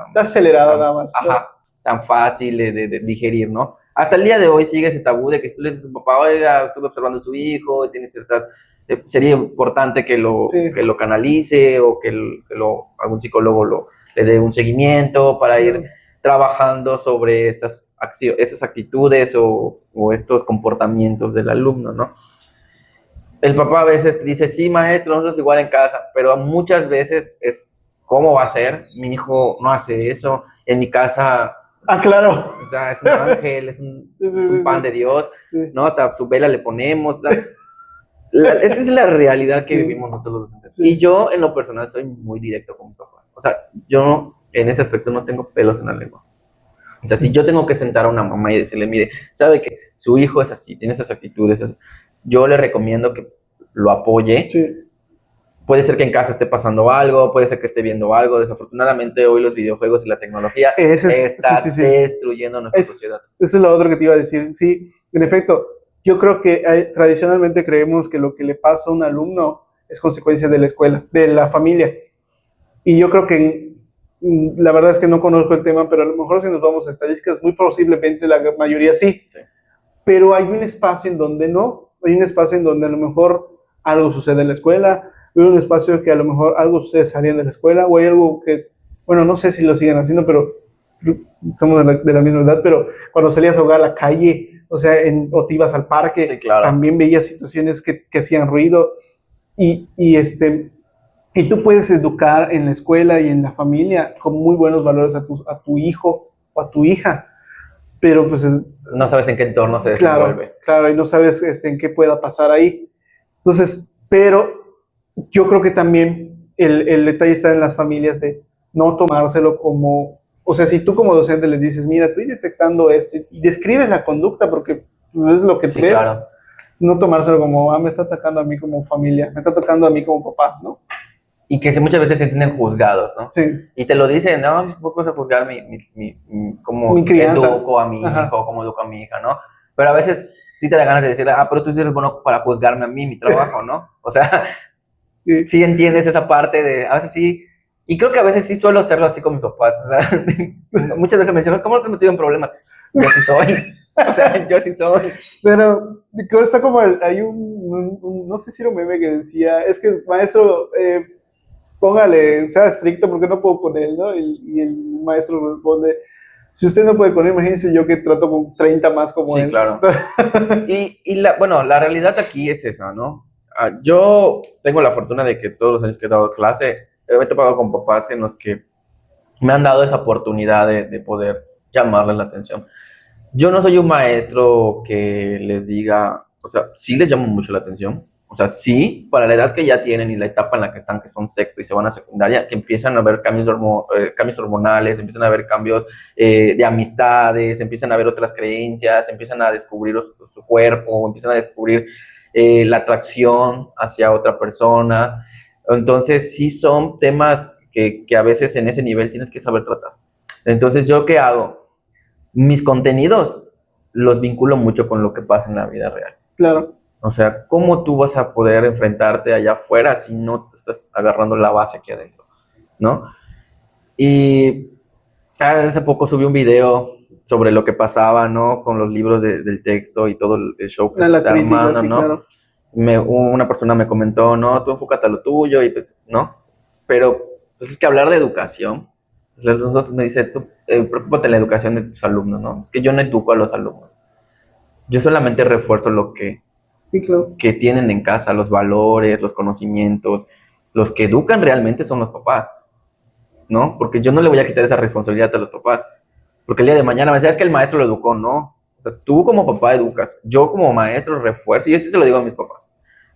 Está acelerado nada más. ajá, tan fácil de digerir, ¿no? Hasta el día de hoy sigue ese tabú de que si tú le dices a su papá, oiga, estuve observando a su hijo, tiene ciertas, sería importante que Sí. lo canalice o que algún psicólogo le dé un seguimiento para ir trabajando sobre esas actitudes o estos comportamientos del alumno, ¿no? El papá a veces te dice, sí, maestro, nosotros igual en casa, pero muchas veces es, ¿cómo va a ser? Mi hijo no hace eso, en mi casa, Ah, claro. o sea, es un ángel, es un pan de Dios, Sí. ¿no? Hasta su vela le ponemos, o sea, esa es la realidad que Sí. vivimos nosotros los docentes. Sí. Y yo, en lo personal, soy muy directo con mis papás. O sea, yo en ese aspecto no tengo pelos en la lengua. O sea, si yo tengo que sentar a una mamá y decirle, mire, sabe que su hijo es así, tiene esas actitudes, yo le recomiendo que lo apoye. Sí. Puede ser que en casa esté pasando algo, puede ser que esté viendo algo. Desafortunadamente, hoy los videojuegos y la tecnología está destruyendo nuestra sociedad. Eso es lo otro que te iba a decir. Sí, en efecto, yo creo que tradicionalmente creemos que lo que le pasa a un alumno es consecuencia de la escuela, de la familia. Y yo creo que la verdad es que no conozco el tema, pero a lo mejor si nos vamos a estadísticas, muy posiblemente la mayoría sí. Pero hay un espacio en donde no, hay un espacio en donde a lo mejor algo sucede en la escuela, hay un espacio que a lo mejor algo sucede saliendo de la escuela, o hay algo que, bueno, no sé si lo siguen haciendo, pero somos de la misma edad, pero cuando salías a jugar a la calle, o sea, o te ibas al parque, sí, claro, también veías situaciones que hacían ruido, y tú puedes educar en la escuela y en la familia con muy buenos valores a tu hijo o a tu hija, pero pues no sabes en qué entorno se desenvuelve. Claro, y no sabes en qué pueda pasar ahí. Entonces, pero yo creo que también el detalle está en las familias de no tomárselo como, o sea, si tú como docente les dices, mira, estoy detectando esto, y describes la conducta porque pues, es lo que Sí, ves, claro. No tomárselo como, me está atacando a mí como familia, me está atacando a mí como papá, ¿no? Y que muchas veces se entienden juzgados, ¿no? Sí. Y te lo dicen, no, ¿cómo vas a juzgar cómo crianza. educo a mi Ajá. hijo, cómo educo a mi hija, ¿no? Pero a veces sí te da ganas de decir, pero tú sí eres bueno para juzgarme a mí, mi trabajo, ¿no? O sea, sí entiendes esa parte de, a veces sí, y creo que a veces sí suelo hacerlo así con mis papás, o sea, muchas veces me dicen, ¿cómo no te has metido en problemas? Yo sí soy. O sea, yo sí soy. Pero creo que está como, hay no sé si era un meme que decía, es que maestro, póngale, sea estricto porque no puedo con él, ¿no? Y el maestro responde, si usted no puede con él, imagínese yo que trato con 30 más como Sí, él. claro. Bueno, la realidad aquí es esa, ¿no? Yo tengo la fortuna de que todos los años que he dado clase, he topado con papás en los que me han dado esa oportunidad de poder llamarles la atención. Yo no soy un maestro que les diga, o sea, sí les llamo mucho la atención. O sea, sí, para la edad que ya tienen y la etapa en la que están, que son sexto y se van a secundaria, que empiezan a haber cambios hormonales, empiezan a haber cambios de amistades, empiezan a haber otras creencias, empiezan a descubrir su cuerpo, empiezan a descubrir la atracción hacia otra persona. Entonces, sí son temas que a veces en ese nivel tienes que saber tratar. Entonces, ¿yo qué hago? Mis contenidos los vinculo mucho con lo que pasa en la vida real. Claro. O sea, ¿cómo tú vas a poder enfrentarte allá afuera si no te estás agarrando la base aquí adentro? ¿No? Y hace poco subí un video sobre lo que pasaba, ¿no? Con los libros del texto y todo el show que se La está crítica, armando, sí, ¿no? claro. Una persona me comentó, no, tú enfócate a lo tuyo y pues, ¿no? Pero pues es que hablar de educación, pues, nosotros me dice, tú preocúpate de la educación de tus alumnos, ¿no? Es que yo no educo a los alumnos. Yo solamente refuerzo lo Sí, claro. que tienen en casa, los valores, los conocimientos. Los que educan realmente son los papás, ¿no? Porque yo no le voy a quitar esa responsabilidad a los papás. Porque el día de mañana me decía, es que el maestro lo educó, no. O sea, tú como papá educas, yo como maestro refuerzo, y eso se lo digo a mis papás.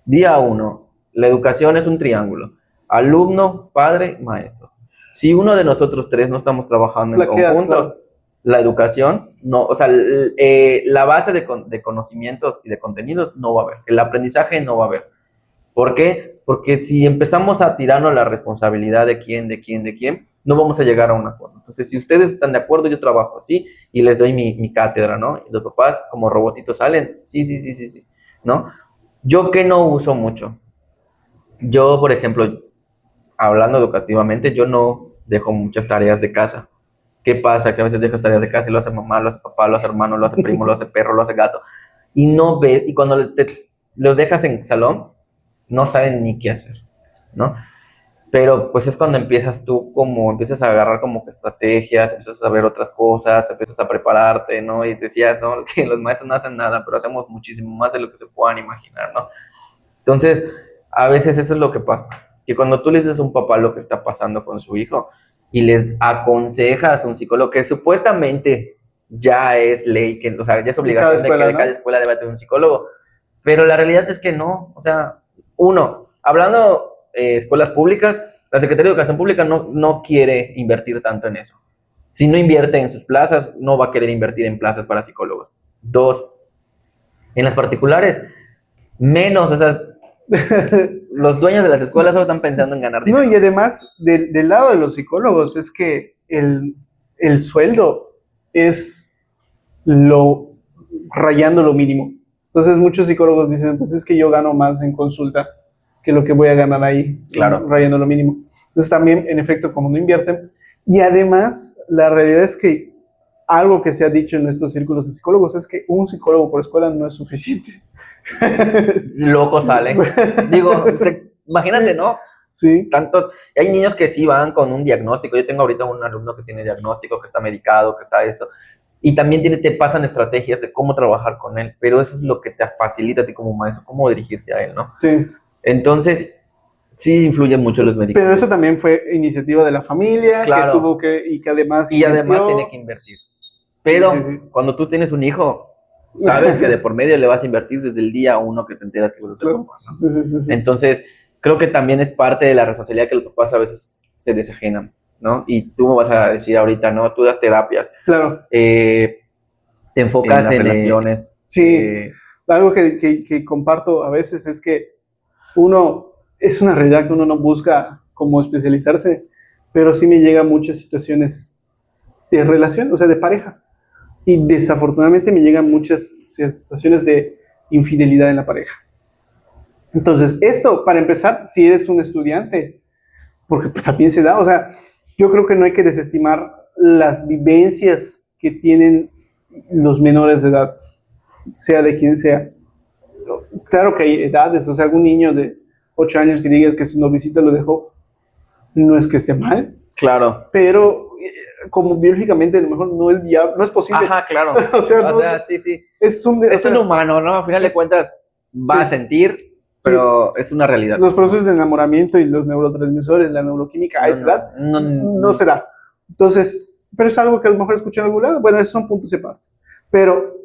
Día uno, la educación es un triángulo. Alumno, padre, maestro. Si uno de nosotros tres no estamos trabajando en Flaquea, conjunto, claro. la educación, no, o sea, la base de conocimientos y de contenidos no va a haber. El aprendizaje no va a haber. ¿Por qué? Porque si empezamos a tirarnos la responsabilidad de quién, no vamos a llegar a un acuerdo. Entonces, si ustedes están de acuerdo, yo trabajo así y les doy mi cátedra, ¿no? Y los papás, como robotitos, salen, sí, sí, sí, sí, sí, ¿no? Yo que no uso mucho. Yo, por ejemplo, hablando educativamente, yo no dejo muchas tareas de casa. ¿Qué pasa? Que a veces dejas tareas de casa y lo hace mamá, lo hace papá, lo hace hermano, lo hace primo, lo hace perro, lo hace gato. Y no ves, y cuando los dejas en salón, no saben ni qué hacer, ¿no? Pero pues es cuando empiezas tú como, empiezas a agarrar como que estrategias, empiezas a ver otras cosas, empiezas a prepararte, ¿no? Y decías, ¿no? Que los maestros no hacen nada, pero hacemos muchísimo más de lo que se puedan imaginar, ¿no? Entonces, a veces eso es lo que pasa, que cuando tú le dices a un papá lo que está pasando con su hijo y les aconsejas a un psicólogo que supuestamente ya es ley, que, o sea, ya es obligación escuela, de ¿no? cada escuela debe tener un psicólogo, pero la realidad es que no, o sea, uno, hablando escuelas públicas, la Secretaría de Educación Pública no quiere invertir tanto en eso. Si no invierte en sus plazas, no va a querer invertir en plazas para psicólogos. Dos, en las particulares, menos, o sea, los dueños de las escuelas solo están pensando en ganar No, dinero. y además, del lado de los psicólogos, es que el sueldo es lo rayando lo mínimo. Entonces, muchos psicólogos dicen, pues es que yo gano más en consulta que lo que voy a ganar ahí, Claro. rayando lo mínimo. Entonces, también, en efecto, como no invierten. Y además, la realidad es que algo que se ha dicho en estos círculos de psicólogos es que un psicólogo por escuela no es suficiente. Loco sale. Digo, imagínate, Sí, ¿no? sí, Tantos, hay niños que sí van con un diagnóstico. Yo tengo ahorita un alumno que tiene diagnóstico, que está medicado, que está esto. Y también te pasan estrategias de cómo trabajar con él, pero eso es lo que te facilita a ti como maestro, cómo dirigirte a él, ¿no? sí. Entonces, sí influyen mucho los médicos. Pero eso también fue iniciativa de la familia, Claro. que tuvo que, y que además Y además invirtió. tiene que invertir. Pero Sí, sí, sí. cuando tú tienes un hijo, sabes que de por medio le vas a invertir desde el día uno que te enteras que vas a ser Claro. papá, ¿no? Sí, sí, sí, sí. Entonces, creo que también es parte de la responsabilidad que los papás a veces se desajenan, ¿no? Y tú me vas a decir ahorita, ¿no? Tú das terapias, Claro. te enfocas las en relaciones. Sí. Algo que comparto a veces es que uno, es una realidad que uno no busca como especializarse, pero sí me llegan muchas situaciones de relación, o sea, de pareja. Y desafortunadamente me llegan muchas situaciones de infidelidad en la pareja. Entonces, esto, para empezar, si eres un estudiante, porque pues, también se da, o sea, yo creo que no hay que desestimar las vivencias que tienen los menores de edad, sea de quien sea. Claro que hay edades, o sea, algún niño de 8 años que digas que su noviecita lo dejó, no es que esté mal, Claro. pero como biológicamente a lo mejor no es viable, no es posible. Ajá, claro. O sea, Sí, sí. es un, Es un humano, ¿no? A final de cuentas va a sentir, pero es una realidad. Los procesos de enamoramiento y los neurotransmisores, la neuroquímica a esa edad, no se da. Entonces, pero es algo que a lo mejor escuché en algún lado. Bueno, esos son puntos de parte. Pero,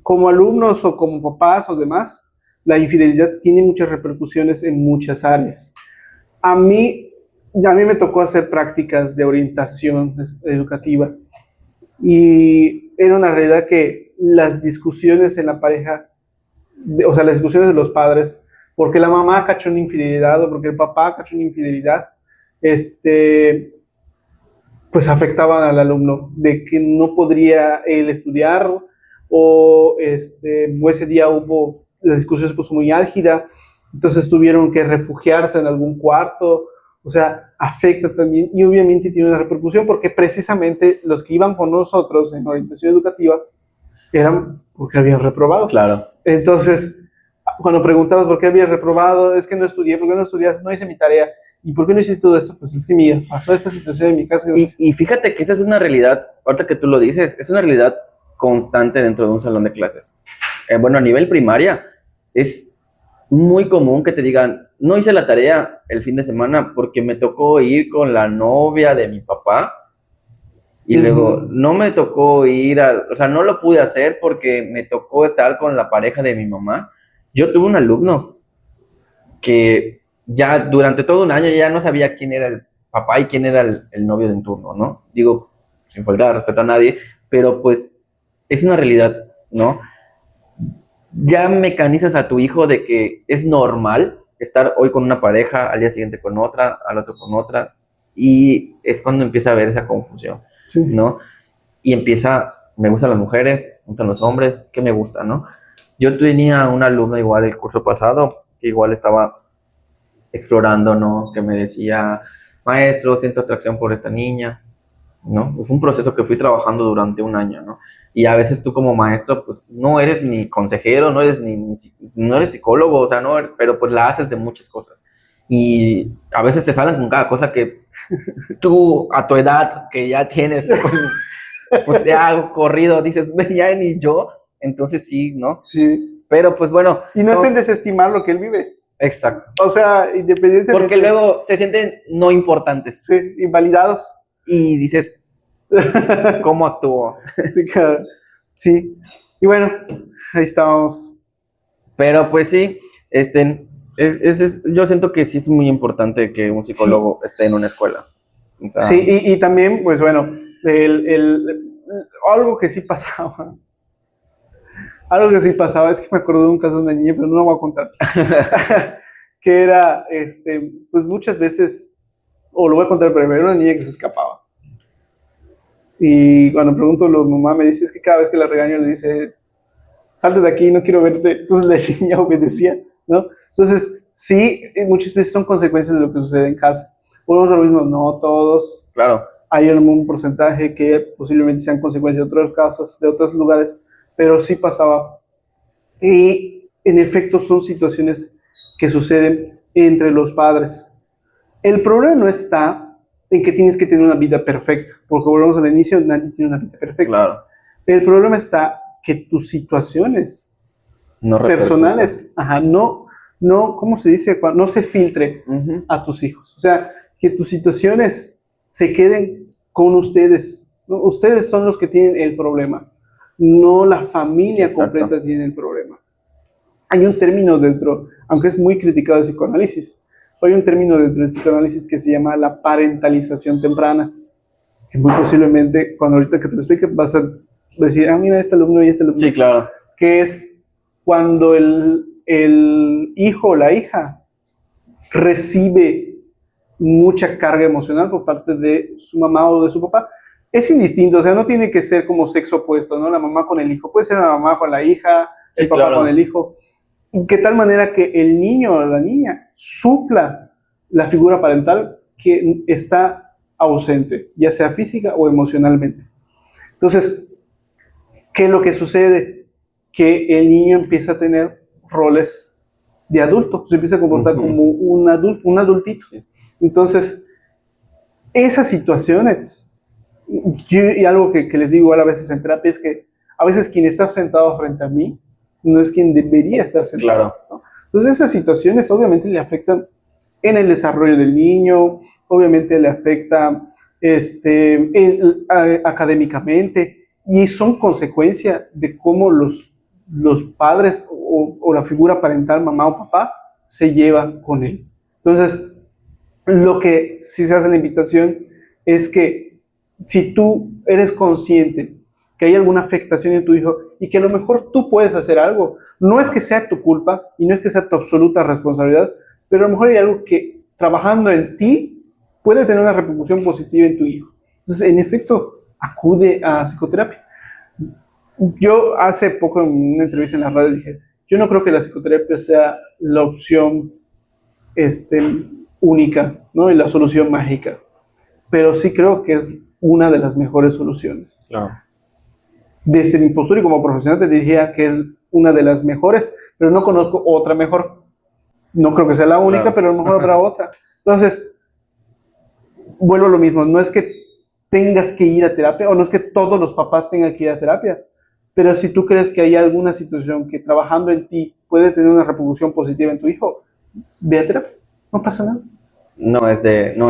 como alumnos o como papás o demás, la infidelidad tiene muchas repercusiones en muchas áreas. A mí me tocó hacer prácticas de orientación educativa y era una realidad que las discusiones en la pareja, o sea, las discusiones de los padres, porque la mamá cachó una infidelidad o porque el papá cachó una infidelidad, pues afectaban al alumno, de que no podría él estudiar o ese día la discusión se puso muy álgida, entonces tuvieron que refugiarse en algún cuarto, o sea, afecta también y obviamente tiene una repercusión porque precisamente los que iban con nosotros en orientación educativa eran porque habían reprobado. Claro. Entonces, cuando preguntabas por qué habías reprobado, es que no estudié, ¿por qué no estudiaste? No hice mi tarea. ¿Y por qué no hiciste todo esto? Pues es que mira, pasó esta situación en mi casa. Y fíjate que esa es una realidad, ahorita que tú lo dices, es una realidad constante dentro de un salón de clases. Bueno, a nivel primaria es muy común que te digan, no hice la tarea el fin de semana porque me tocó ir con la novia de mi papá y luego no me tocó ir, o sea, no lo pude hacer porque me tocó estar con la pareja de mi mamá. Yo tuve un alumno que ya durante todo un año ya no sabía quién era el papá y quién era el novio de en turno, ¿no? Digo, sin faltar respeto a nadie, pero pues es una realidad, ¿no? Ya mecanizas a tu hijo de que es normal estar hoy con una pareja, al día siguiente con otra, al otro con otra, y es cuando empieza a haber esa confusión, sí, ¿no? Y empieza, me gustan las mujeres, me gustan los hombres, ¿qué me gusta, no? Yo tenía una alumna igual el curso pasado, que igual estaba explorando, ¿no? Que me decía, maestro, siento atracción por esta niña, ¿no? Fue un proceso que fui trabajando durante un año, ¿no? Y a veces tú como maestro, pues no eres ni consejero, no eres no eres psicólogo, o sea, no, pero pues la haces de muchas cosas. Y a veces te salen con cada cosa que tú a tu edad, que ya tienes, pues ya corrido, dices, ya ni yo, entonces sí, ¿no? Sí. Pero pues bueno. Y no es en desestimar lo que él vive. Exacto. O sea, independientemente. Porque luego se sienten no importantes. Sí, invalidados. Y dices, ¿cómo actúo? Sí, claro. Sí. Y bueno, ahí estábamos. Pero pues sí, yo siento que sí es muy importante que un psicólogo esté en una escuela. O sea, sí, y también, pues bueno, algo que sí pasaba. Algo que sí pasaba, es que me acordé de un caso de una niña, pero no lo voy a contar. Que era, pues muchas veces, o lo voy a contar primero, era una niña que se escapaba. Y cuando pregunto a la mamá, me dice, es que cada vez que la regaño le dice, salte de aquí, no quiero verte. Entonces la niña obedecía, ¿no? Entonces, sí, muchas veces son consecuencias de lo que sucede en casa. Volvemos a lo mismo, no todos. Claro. Hay un porcentaje que posiblemente sean consecuencias de otros casos, de otros lugares, pero sí pasaba. Y en efecto son situaciones que suceden entre los padres. El problema no está en que tienes que tener una vida perfecta, porque volvemos al inicio, nadie tiene una vida perfecta. Claro. El problema está que tus situaciones personales, no, ¿cómo se dice? No se filtre a tus hijos. O sea, que tus situaciones se queden con ustedes. ¿No? Ustedes son los que tienen el problema, no la familia completa tiene el problema. Hay un término dentro, aunque es muy criticado el psicoanálisis, hay un término dentro del psicoanálisis que se llama la parentalización temprana, que muy posiblemente, cuando ahorita que te lo explique, vas a decir, mira, este alumno y este alumno. Sí, claro. Que es cuando el hijo o la hija recibe mucha carga emocional por parte de su mamá o de su papá. Es indistinto, o sea, no tiene que ser como sexo opuesto, ¿no? La mamá con el hijo, puede ser la mamá con la hija, el papá con el hijo. De tal manera que el niño o la niña supla la figura parental que está ausente, ya sea física o emocionalmente. Entonces, ¿Qué es lo que sucede? Que el niño empieza a tener roles de adulto, se empieza a comportar como un adultito. Entonces, esas situaciones, y algo que les digo a veces en terapia es que a veces quien está sentado frente a mí no es quien debería estar sentado. Claro. ¿No? Entonces, esas situaciones obviamente le afectan en el desarrollo del niño, obviamente le afecta académicamente, y son consecuencia de cómo los padres o la figura parental, mamá o papá, se lleva con él. Entonces, lo que sí se hace la invitación es que si tú eres consciente que hay alguna afectación en tu hijo y que a lo mejor tú puedes hacer algo, no es que sea tu culpa y no es que sea tu absoluta responsabilidad, pero a lo mejor hay algo que trabajando en ti puede tener una repercusión positiva en tu hijo. Entonces, en efecto, acude a psicoterapia. Yo hace poco en una entrevista en la radio dije, yo no creo que la psicoterapia sea la opción única, ¿no? Y la solución mágica, pero sí creo que es una de las mejores soluciones. Claro. Desde mi postura y como profesional te diría que es una de las mejores, pero no conozco otra mejor. No creo que sea la única, Claro. pero a lo mejor habrá otra. Entonces, vuelvo a lo mismo, no es que tengas que ir a terapia o no es que todos los papás tengan que ir a terapia, pero si tú crees que hay alguna situación que trabajando en ti puede tener una repercusión positiva en tu hijo, ve a terapia, no pasa nada. No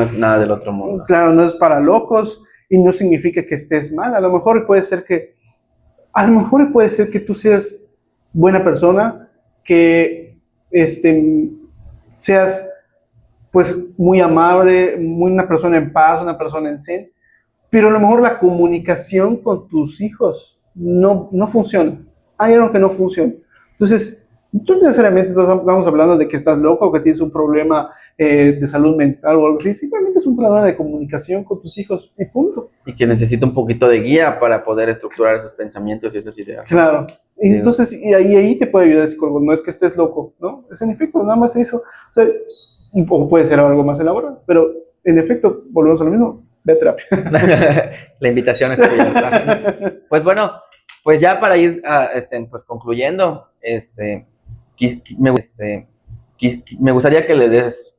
es nada del otro mundo. Claro, no es para locos y no significa que estés mal. A lo mejor puede ser que tú seas buena persona, que seas pues muy amable, muy una persona en paz, una persona en zen, pero a lo mejor la comunicación con tus hijos no funciona. Hay algo que no funciona. Entonces, no necesariamente estamos hablando de que estás loco o que tienes un problema de salud mental o algo así. Simplemente es un problema de comunicación con tus hijos y punto. Y que necesita un poquito de guía para poder estructurar esos pensamientos y esas ideas. Claro. Y entonces, y ahí te puede ayudar el psicólogo. No es que estés loco, ¿no? Es en efecto, nada más eso. O sea, o puede ser algo más elaborado, pero en efecto, volvemos a lo mismo, ve a terapia. La invitación es tuya. Pues bueno, pues ya para ir pues concluyendo, me gustaría que le des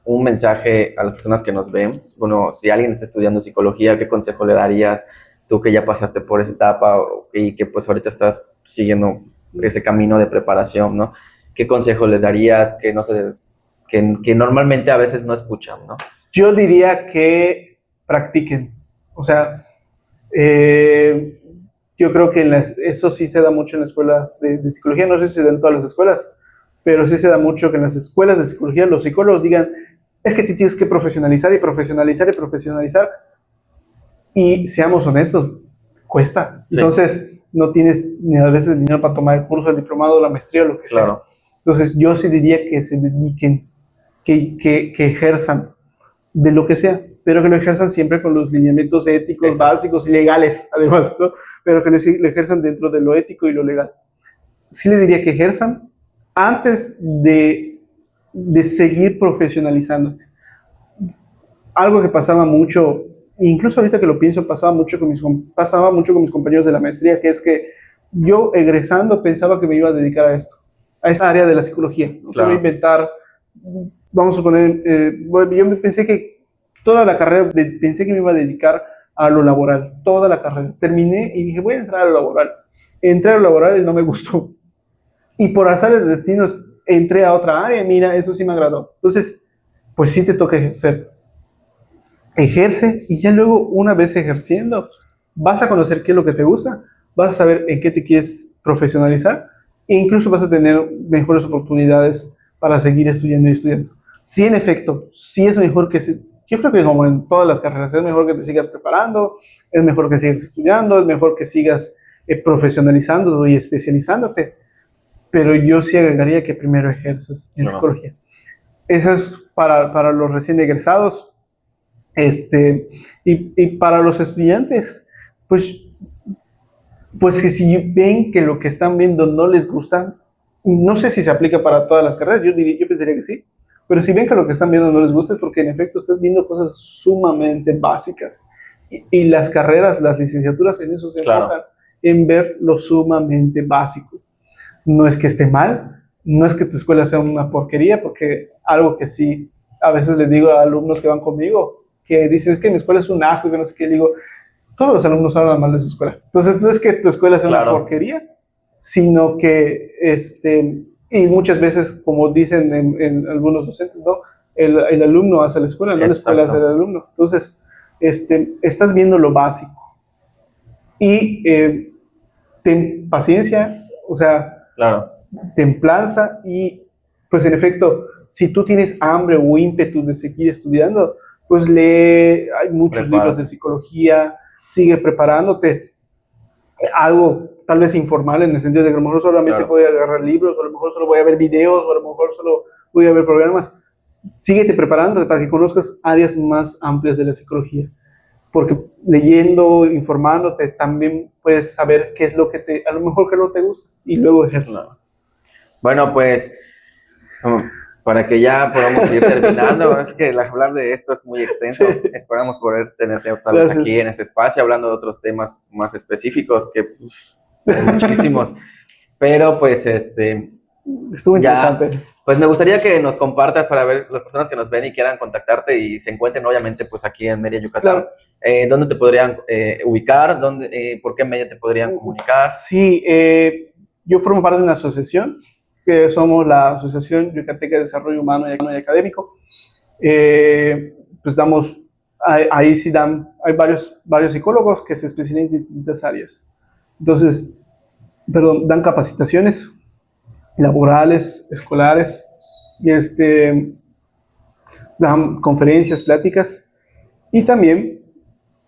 un mensaje a las personas que nos ven. Bueno, si alguien está estudiando psicología, ¿qué consejo le darías? Tú que ya pasaste por esa etapa y que pues ahorita estás siguiendo ese camino de preparación, ¿no? ¿Qué consejo les darías que normalmente a veces no escuchan, ¿no? Yo diría que practiquen. O sea, yo creo que eso sí se da mucho en las escuelas de psicología. No sé si se da en todas las escuelas, pero sí se da mucho que en las escuelas de psicología los psicólogos digan, es que tienes que profesionalizar y profesionalizar y profesionalizar. Y seamos honestos, cuesta. Sí. Entonces, no tienes ni a veces el dinero para tomar el curso, el diplomado, la maestría, lo que sea. Entonces, yo sí diría que se dediquen, que ejerzan de lo que sea, pero que lo ejerzan siempre con los lineamientos éticos, básicos y legales, además, ¿no? Pero que lo ejerzan dentro de lo ético y lo legal. Sí le diría que ejerzan antes de seguir profesionalizándote. Algo que pasaba mucho, incluso ahorita que lo pienso, pasaba mucho con mis compañeros de la maestría, que es que yo egresando pensaba que me iba a dedicar a esto, a esta área de la psicología, ¿no? Claro. Iba a inventar, vamos a suponer, yo pensé que toda la carrera, pensé que me iba a dedicar a lo laboral, toda la carrera. Terminé y dije, voy a entrar a lo laboral. Entré a lo laboral y no me gustó. Y por azares de destinos entré a otra área y mira, eso sí me agradó. Entonces, pues sí te toca ejercer. Ejerce y ya luego, una vez ejerciendo, vas a conocer qué es lo que te gusta, vas a saber en qué te quieres profesionalizar e incluso vas a tener mejores oportunidades para seguir estudiando y estudiando. Sí, en efecto, sí es mejor yo creo que como en todas las carreras, es mejor que te sigas preparando, es mejor que sigas estudiando, es mejor que sigas profesionalizando y especializándote, pero yo sí agregaría que primero ejerzas en psicología. Eso es para los recién egresados. Y para los estudiantes, pues que si ven que lo que están viendo no les gusta, no sé si se aplica para todas las carreras, yo pensaría que sí, pero si ven que lo que están viendo no les gusta es porque en efecto estás viendo cosas sumamente básicas y las carreras, las licenciaturas en eso se enfocan, en ver lo sumamente básico. No es que esté mal, no es que tu escuela sea una porquería, porque algo que sí, a veces les digo a alumnos que van conmigo, que dicen, es que mi escuela es un asco, que no sé qué, digo, todos los alumnos hablan mal de su escuela. Entonces, no es que tu escuela sea una porquería, sino que, y muchas veces, como dicen en algunos docentes, ¿no? El alumno hace la escuela, no la escuela hace el alumno. Entonces, estás viendo lo básico. Y ten paciencia, o sea, templanza y, pues en efecto, si tú tienes hambre o ímpetu de seguir estudiando, pues lee, hay muchos libros de psicología, sigue preparándote. Algo tal vez informal en el sentido de que a lo mejor solamente voy a agarrar libros, o a lo mejor solo voy a ver videos, o a lo mejor solo voy a ver programas. Síguete preparándote para que conozcas áreas más amplias de la psicología. Porque leyendo, informándote, también puedes saber qué es lo que a lo mejor que no te gusta, y luego ejercer. Bueno, pues, para que ya podamos ir terminando, es que hablar de esto es muy extenso. Esperamos poder tenerte otra vez aquí en este espacio, hablando de otros temas más específicos, que hay muchísimos. Pero, pues, estuvo interesante. Pues me gustaría que nos compartas para ver las personas que nos ven y quieran contactarte y se encuentren, obviamente, pues aquí en Mérida, Yucatán. ¿Dónde te podrían ubicar? ¿Por qué medio te podrían comunicar? Sí, yo formo parte de una asociación, que somos la Asociación Yucateca de Desarrollo Humano y Académico. Pues ahí sí hay varios psicólogos que se especializan en distintas áreas. Entonces, dan capacitaciones laborales, escolares, y dan conferencias, pláticas, y también,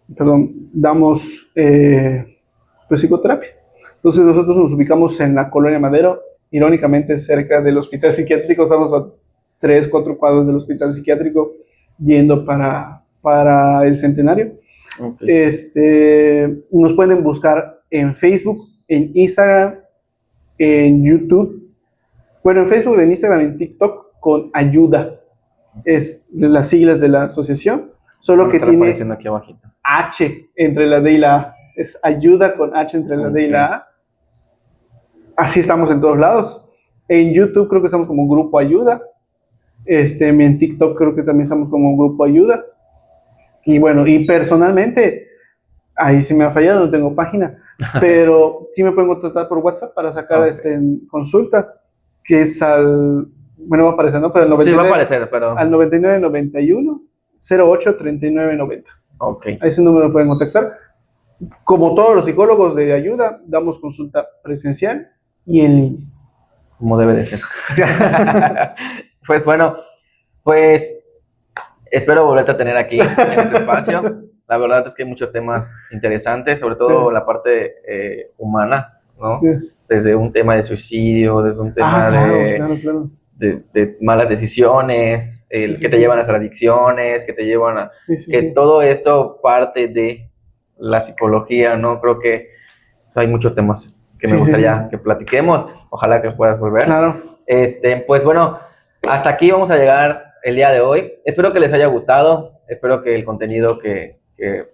damos pues psicoterapia. Entonces nosotros nos ubicamos en la Colonia Madero, irónicamente cerca del hospital psiquiátrico, estamos a 3-4 cuadros del hospital psiquiátrico, yendo para el Centenario. Nos pueden buscar en Facebook, en Instagram, en YouTube. Bueno, en Facebook, en Instagram, en TikTok, con Ayuda. Es las siglas de la asociación, solo que tiene aquí abajito. H entre la D y la A. Es Ayuda con H entre la D y la A. Así estamos en todos lados. En YouTube creo que estamos como Grupo Ayuda. En TikTok creo que también estamos como Grupo Ayuda. Y bueno, y personalmente, ahí sí me ha fallado, no tengo página, pero sí me pueden contactar por WhatsApp para sacar consulta, que es bueno, va a aparecer, ¿no? Pero el 99, sí, va a aparecer, pero... Al 9991 08 3990. Okay. A ese número pueden contactar. Como todos los psicólogos de Ayuda, damos consulta presencial y en línea. Como debe de ser. Pues bueno, pues espero volverte a tener aquí en este espacio. La verdad es que hay muchos temas interesantes, sobre todo la parte humana, ¿no? Sí. Desde un tema de suicidio, desde un tema claro. De malas decisiones, que te llevan a las adicciones, que te llevan a... todo esto parte de la psicología, ¿no? Creo que hay muchos temas que me gustaría que platiquemos. Ojalá que puedas volver. Claro. Pues bueno, hasta aquí vamos a llegar el día de hoy. Espero que les haya gustado. Espero que el contenido que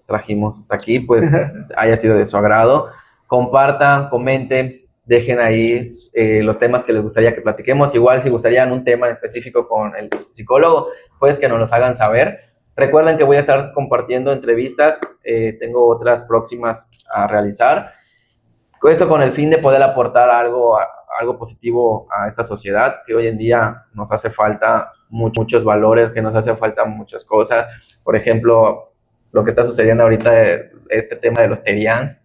trajimos hasta aquí, pues, haya sido de su agrado. Compartan, comenten, dejen ahí los temas que les gustaría que platiquemos. Igual, si gustarían un tema en específico con el psicólogo, pues que nos los hagan saber. Recuerden que voy a estar compartiendo entrevistas. Tengo otras próximas a realizar. Esto con el fin de poder aportar algo positivo a esta sociedad, que hoy en día nos hace falta muchos valores, que nos hace falta muchas cosas. Por ejemplo, lo que está sucediendo ahorita, este tema de los terians,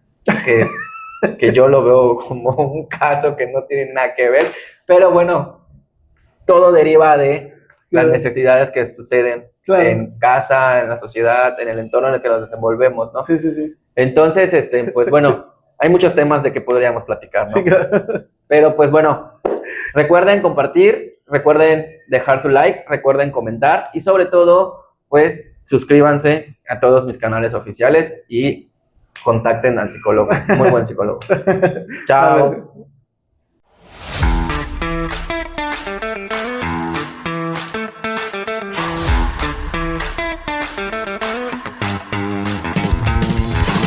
que yo lo veo como un caso que no tiene nada que ver, pero bueno, todo deriva de las necesidades que suceden en casa, en la sociedad, en el entorno en el que nos desenvolvemos, ¿no? Sí. Entonces, pues bueno, hay muchos temas de que podríamos platicar, ¿no? Sí, claro. Pero pues bueno, recuerden compartir, recuerden dejar su like, recuerden comentar y sobre todo, pues suscríbanse a todos mis canales oficiales y contacten al psicólogo, muy buen psicólogo. Chao.